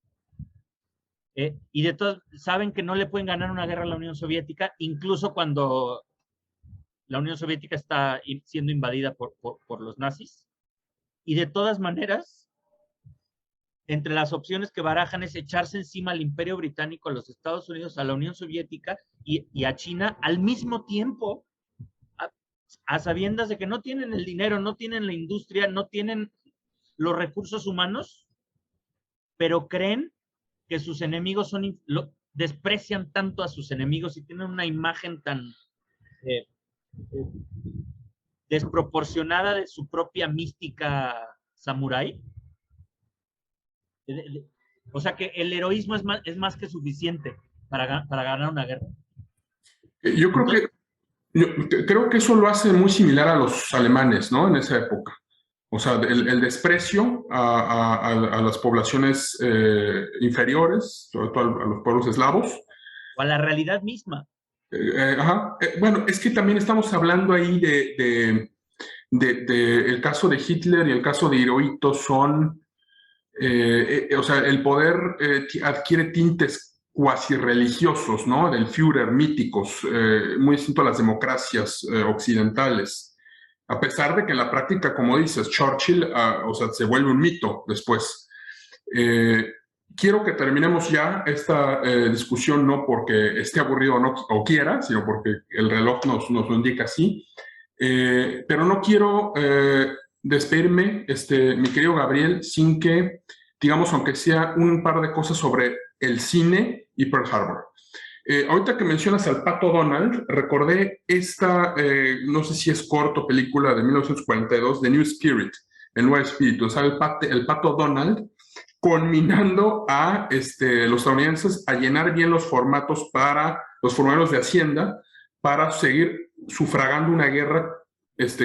Y de todos saben que no le pueden ganar una guerra a la Unión Soviética, incluso cuando la Unión Soviética está siendo invadida por los nazis. Y de todas maneras, entre las opciones que barajan es echarse encima al Imperio Británico, a los Estados Unidos, a la Unión Soviética y a China al mismo tiempo, a sabiendas de que no tienen el dinero, no tienen la industria, no tienen los recursos humanos, pero creen que sus enemigos desprecian tanto a sus enemigos y tienen una imagen tan desproporcionada de su propia mística samurái. O sea que el heroísmo es más que suficiente para ganar una guerra. Yo creo que eso lo hace muy similar a los alemanes, ¿no? En esa época. O sea, el desprecio a las poblaciones inferiores, sobre todo a los pueblos eslavos. O a la realidad misma. Bueno, es que también estamos hablando ahí el caso de Hitler y el caso de Hirohito son... o sea, el poder adquiere tintes cuasi religiosos, ¿no? Del Führer, míticos, muy distinto a las democracias occidentales. A pesar de que en la práctica, como dices, Churchill, o sea, se vuelve un mito después. Quiero que terminemos ya esta discusión, no porque esté aburrido o quiera, sino porque el reloj nos lo indica así. Pero no quiero despedirme, mi querido Gabriel, sin que, digamos, aunque sea un par de cosas sobre el cine y Pearl Harbor. Ahorita que mencionas al Pato Donald, recordé esta, no sé si es corto, película de 1942, The New Spirit, el nuevo espíritu. O sea, el Pato Donald conminando a los estadounidenses a llenar bien los formatos para los formularios de Hacienda para seguir sufragando una guerra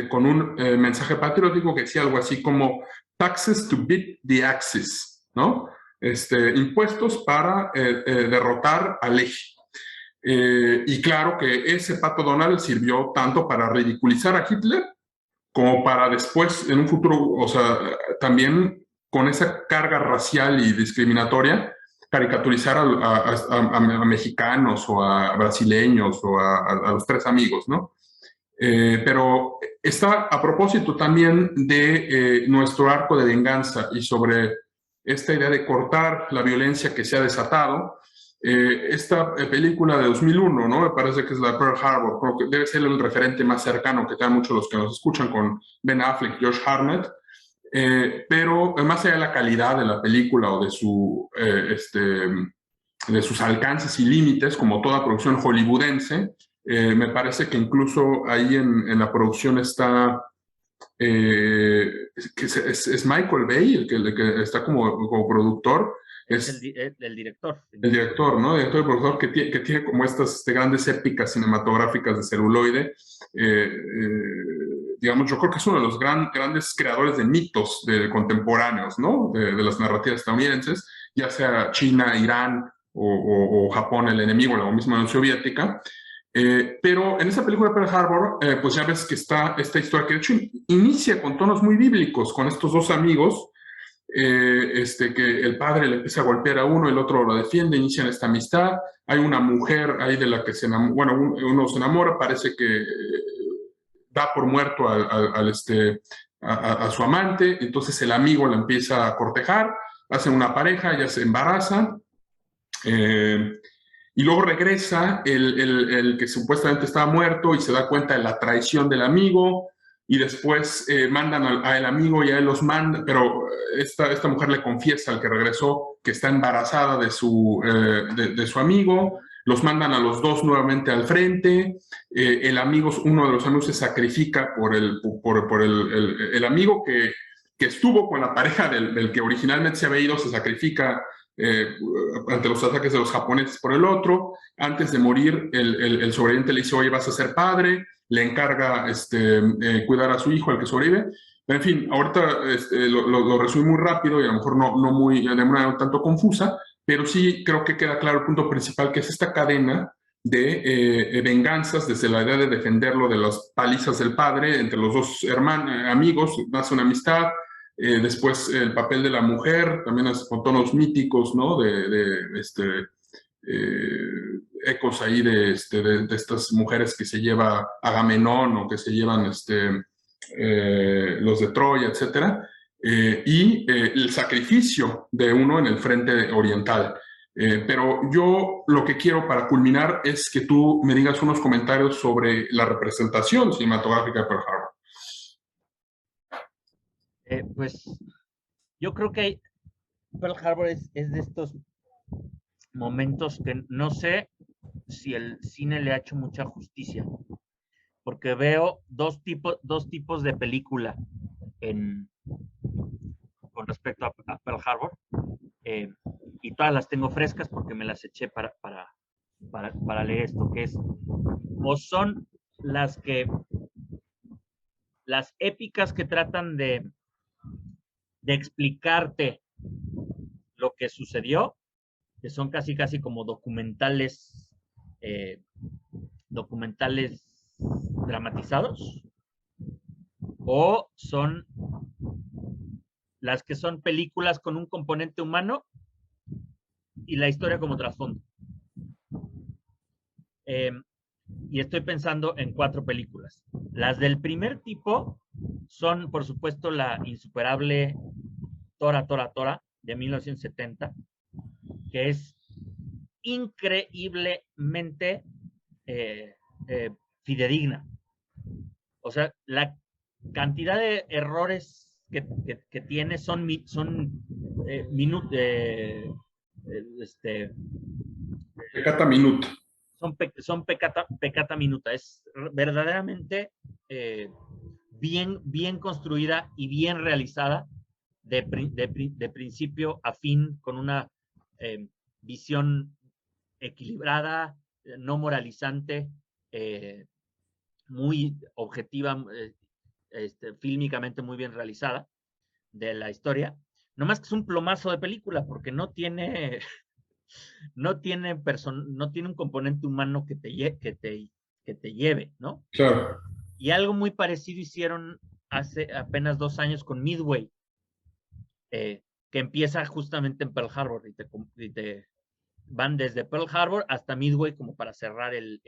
con un mensaje patriótico que decía algo así como taxes to beat the Axis, ¿no? Impuestos para derrotar al eje. Y claro que ese Pato Donald sirvió tanto para ridiculizar a Hitler como para después, en un futuro, o sea, también con esa carga racial y discriminatoria, caricaturizar a mexicanos o a brasileños o a los tres amigos, ¿no? Pero está a propósito también de nuestro arco de venganza y sobre esta idea de cortar la violencia que se ha desatado. Esta película de 2001, ¿no? Me parece que es la Pearl Harbor, creo que debe ser el referente más cercano que tengan muchos los que nos escuchan con Ben Affleck, Josh Hartnett, pero más allá de la calidad de la película o de sus alcances y límites, como toda producción hollywoodense, me parece que incluso ahí en la producción está es Michael Bay el que está como productor. Es el director. El director, ¿no? El director y productor que tiene como estas grandes épicas cinematográficas de celuloide. Digamos, yo creo que es uno de los grandes creadores de mitos contemporáneos, ¿no? De las narrativas estadounidenses, ya sea China, Irán o Japón, el enemigo, la misma Unión Soviética. Pero en esa película de Pearl Harbor, pues ya ves que está esta historia que de hecho inicia con tonos muy bíblicos, con estos dos amigos, que el padre le empieza a golpear a uno, el otro lo defiende, inician esta amistad. Hay una mujer ahí de la que uno se enamora, parece que da por muerto a su amante, entonces el amigo la empieza a cortejar, hacen una pareja, ella se embaraza. Y luego regresa el que supuestamente estaba muerto y se da cuenta de la traición del amigo y después mandan al amigo y a él los mandan, pero esta mujer le confiesa al que regresó que está embarazada de su amigo, los mandan a los dos nuevamente al frente, uno de los amigos se sacrifica por el amigo que estuvo con la pareja del que originalmente se había ido, se sacrifica ante los ataques de los japoneses por el otro. Antes de morir, el sobreviviente le dice, oye, vas a ser padre, le encarga cuidar a su hijo, al que sobrevive. En fin, ahorita lo resumí muy rápido y a lo mejor no muy, de manera un tanto confusa, pero sí creo que queda claro el punto principal, que es esta cadena de venganzas desde la idea de defenderlo de las palizas del padre, entre los dos amigos, nace una amistad. Después el papel de la mujer, también con tonos míticos, ¿no? Ecos ahí de estas mujeres que se lleva Agamenón o que se llevan los de Troya, etc. y el sacrificio de uno en el frente oriental. Pero yo lo que quiero para culminar es que tú me digas unos comentarios sobre la representación cinematográfica de Pearl Harbor. Pues yo creo que Pearl Harbor es de estos momentos que no sé si el cine le ha hecho mucha justicia, porque veo dos tipos de película con respecto a Pearl Harbor, y todas las tengo frescas porque me las eché para leer esto, que es, o son las épicas que tratan de explicarte lo que sucedió, que son casi como documentales dramatizados, o son las que son películas con un componente humano y la historia como trasfondo. Y estoy pensando en 4 películas. Las del primer tipo son, por supuesto, la insuperable Tora, Tora, Tora, de 1970, que es increíblemente fidedigna. O sea, la cantidad de errores que tiene son Peccata minuta. Son peccata minuta. Es verdaderamente bien construida y bien realizada de principio a fin, con una visión equilibrada, no moralizante, muy objetiva, fílmicamente muy bien realizada de la historia. No más que es un plomazo de película, porque no tiene un componente humano que te lleve, ¿no? Claro. Y algo muy parecido hicieron hace apenas 2 años con Midway, que empieza justamente en Pearl Harbor, y te van desde Pearl Harbor hasta Midway como para cerrar el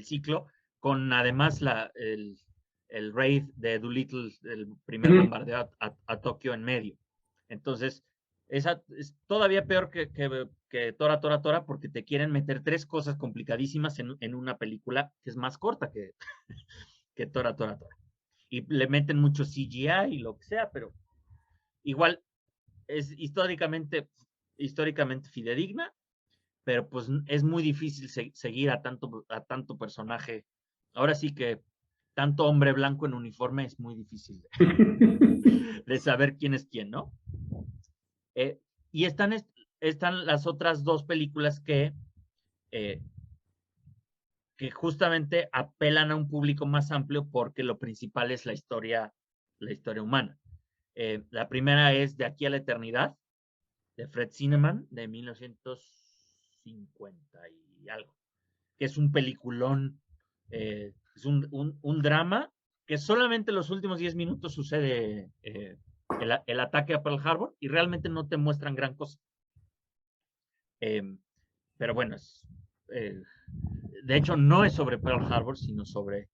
ciclo, con además el raid de Doolittle, el primer bombardeo a Tokio en medio. Entonces, esa es todavía peor que Tora, Tora, Tora, porque te quieren meter 3 cosas complicadísimas en una película que es más corta que Tora, Tora, Tora. Y le meten mucho CGI y lo que sea, pero igual es históricamente fidedigna, pero pues es muy difícil seguir a tanto personaje. Ahora sí que tanto hombre blanco en uniforme es muy difícil de saber quién es quién, ¿no? Y están las otras 2 películas que justamente apelan a un público más amplio, porque lo principal es la historia humana. La primera es De aquí a la eternidad, de Fred Zinnemann, de 1950 y algo, que es un peliculón, es un drama que solamente los últimos 10 minutos sucede el ataque a Pearl Harbor, y realmente no te muestran gran cosa. Pero bueno, de hecho no es sobre Pearl Harbor, sino sobre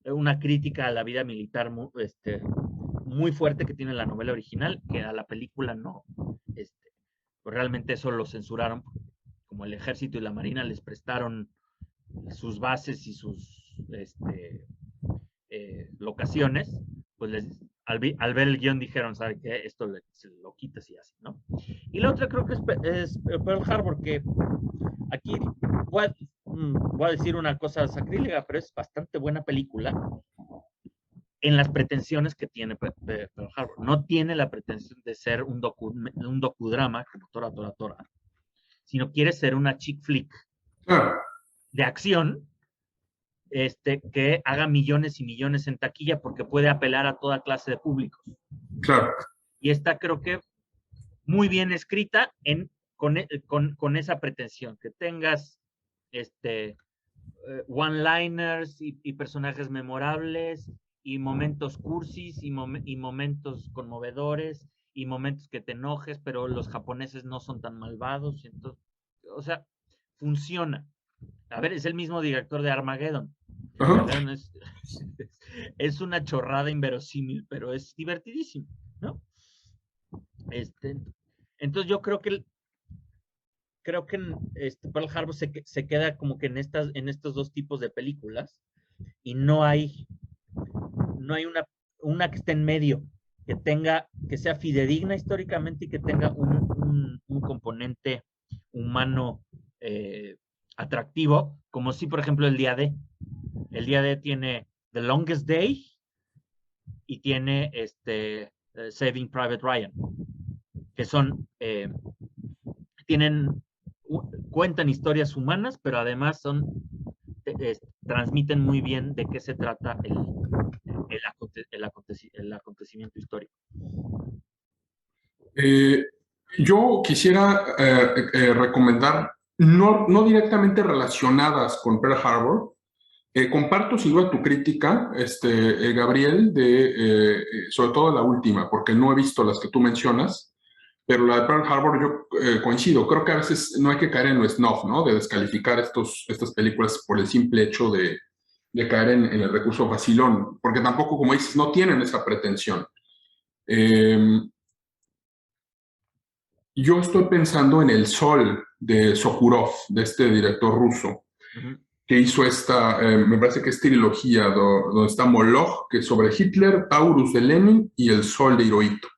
una crítica a la vida militar muy fuerte que tiene la novela original, que a la película no. Pues realmente eso lo censuraron, como el ejército y la marina les prestaron sus bases y sus locaciones, pues al ver el guión dijeron, ¿sabe qué? Esto se lo quitas y así, ¿no? Y la otra creo que es Pearl Harbor, que aquí voy a decir una cosa sacrílega, pero es bastante buena película en las pretensiones que tiene Pearl Harbor. No tiene la pretensión de ser un docudrama como Tora, Tora, Tora, sino quiere ser una chick flick de acción, que haga millones y millones en taquilla, porque puede apelar a toda clase de públicos. Claro. Y está, creo que, muy bien escrita con esa pretensión, que tengas one-liners y personajes memorables, y momentos cursis, y momentos conmovedores, y momentos que te enojes, pero los japoneses no son tan malvados. Entonces, o sea, funciona. A ver, es el mismo director de Armageddon, Es una chorrada inverosímil, pero es divertidísimo, ¿no? Entonces yo creo que Pearl Harbor se queda como que en estos dos tipos de películas, y no hay una que esté en medio, que sea fidedigna históricamente y que tenga un componente humano atractivo, como si, por ejemplo, el Día D. El Día D tiene The Longest Day y tiene Saving Private Ryan, que cuentan historias humanas, pero además transmiten muy bien de qué se trata el acontecimiento histórico. Yo quisiera recomendar, no directamente relacionadas con Pearl Harbor. Comparto sin duda tu crítica, Gabriel, sobre todo la última, porque no he visto las que tú mencionas, pero la de Pearl Harbor yo coincido. Creo que a veces no hay que caer en lo snuff, ¿no? De descalificar estas películas por el simple hecho de caer en el recurso vacilón, porque tampoco, como dices, no tienen esa pretensión. Yo estoy pensando en El Sol de Sokurov, de este director ruso, que hizo me parece que es trilogía, donde está Moloch, que es sobre Hitler, Taurus de Lenin y El Sol de Hirohito.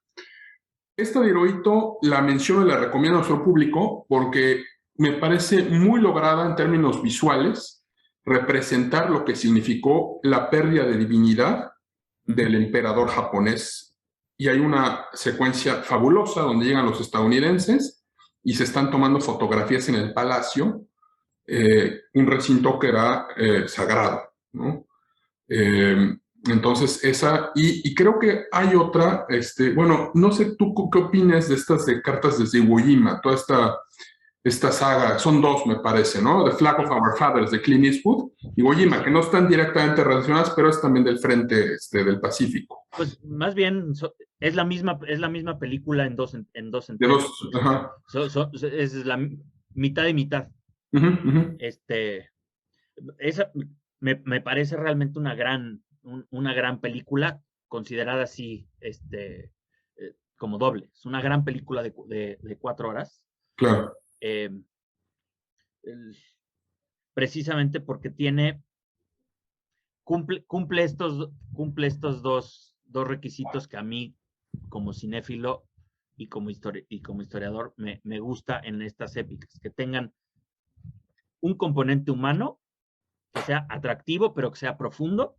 Esta de Hirohito la menciono y la recomiendo a nuestro público porque me parece muy lograda en términos visuales representar lo que significó la pérdida de divinidad del emperador japonés. Y hay una secuencia fabulosa donde llegan los estadounidenses y se están tomando fotografías en el palacio, un recinto que era sagrado, ¿no? Entonces esa, y creo que hay otra, bueno, no sé tú qué opinas de estas de cartas desde Iwo Jima, toda esta saga, son dos me parece, ¿no? The Flag of Our Fathers de Clint Eastwood y Iwo Jima, que no están directamente relacionadas, pero es también del frente del Pacífico. Pues más bien es la misma película en dos De dos, ajá. Es la mitad y mitad. Esa me parece realmente una gran película, considerada así, como doble. Es una gran película de 4 horas. Claro. Precisamente porque cumple estos dos requisitos que a mí, como cinéfilo y como historiador, me gusta en estas épicas, que tengan un componente humano, que sea atractivo, pero que sea profundo,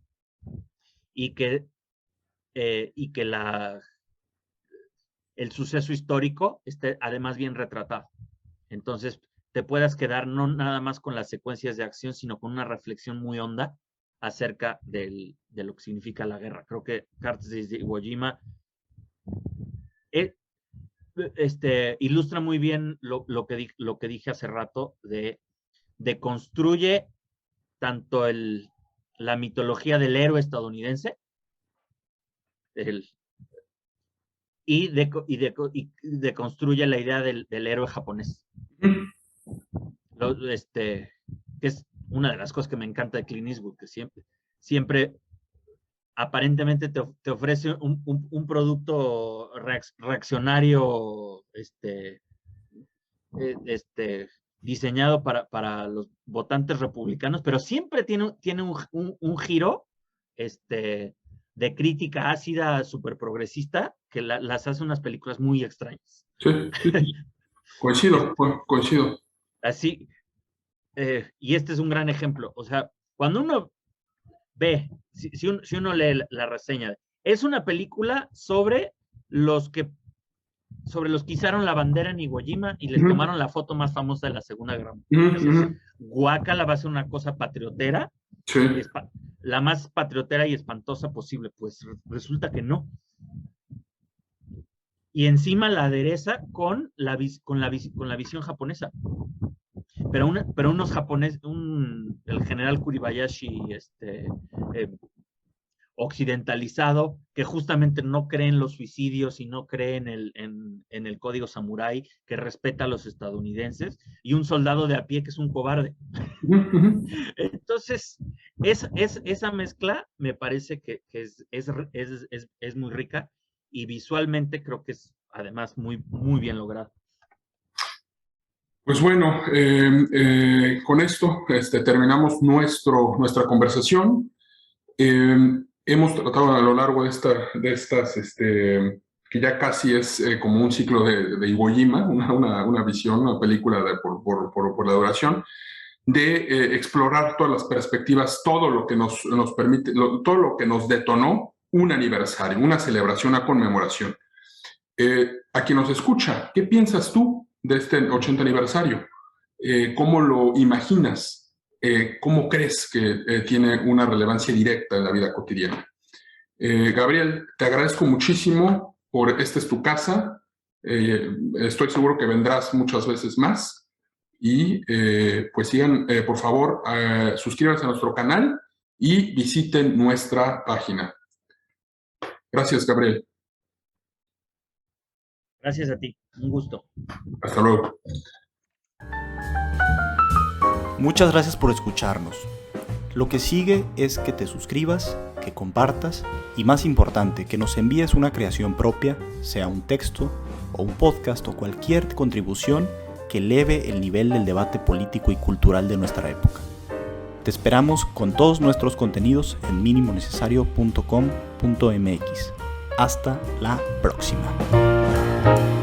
y que el suceso histórico esté además bien retratado. Entonces, te puedas quedar no nada más con las secuencias de acción, sino con una reflexión muy honda acerca de lo que significa la guerra. Creo que Cartas desde Iwo Jima ilustra muy bien lo que dije hace rato, de construye tanto la mitología del héroe estadounidense y deconstruye la idea del héroe japonés. Que es una de las cosas que me encanta de Clint Eastwood, que siempre aparentemente te ofrece un producto reaccionario, diseñado para los votantes republicanos, pero siempre tiene un giro de crítica ácida, súper progresista, que las hace unas películas muy extrañas. Sí. Coincido. Así, y este es un gran ejemplo. O sea, cuando uno ve, si uno lee la reseña, es una película sobre los que izaron la bandera en Iwo Jima y les tomaron la foto más famosa de la Segunda Guerra Mundial. Guácala, va a ser una cosa patriotera, sí. La más patriotera y espantosa posible. Pues resulta que no. Y encima la adereza con la visión japonesa. Pero unos japoneses, el general Kuribayashi, occidentalizado, que justamente no cree en los suicidios y no cree en el código samurái, que respeta a los estadounidenses, y un soldado de a pie que es un cobarde. Entonces, esa mezcla me parece que es muy rica y visualmente creo que es además muy, muy bien logrado. Pues bueno, con esto terminamos nuestra conversación. Hemos tratado a lo largo de estas, que ya casi es como un ciclo de Iwo Jima, una visión, una película por la duración, de explorar todas las perspectivas, todo lo que nos permite, todo lo que nos detonó un aniversario, una celebración, una conmemoración. A quien nos escucha, ¿qué piensas tú de este 80 aniversario? ¿Cómo lo imaginas? ¿Cómo crees que tiene una relevancia directa en la vida cotidiana? Gabriel, te agradezco muchísimo esta es tu casa. Estoy seguro que vendrás muchas veces más. Y pues sigan, por favor, suscríbanse a nuestro canal y visiten nuestra página. Gracias, Gabriel. Gracias a ti, un gusto. Hasta luego. Muchas gracias por escucharnos. Lo que sigue es que te suscribas, que compartas y, más importante, que nos envíes una creación propia, sea un texto o un podcast o cualquier contribución que eleve el nivel del debate político y cultural de nuestra época. Te esperamos con todos nuestros contenidos en minimonecesario.com.mx. Hasta la próxima.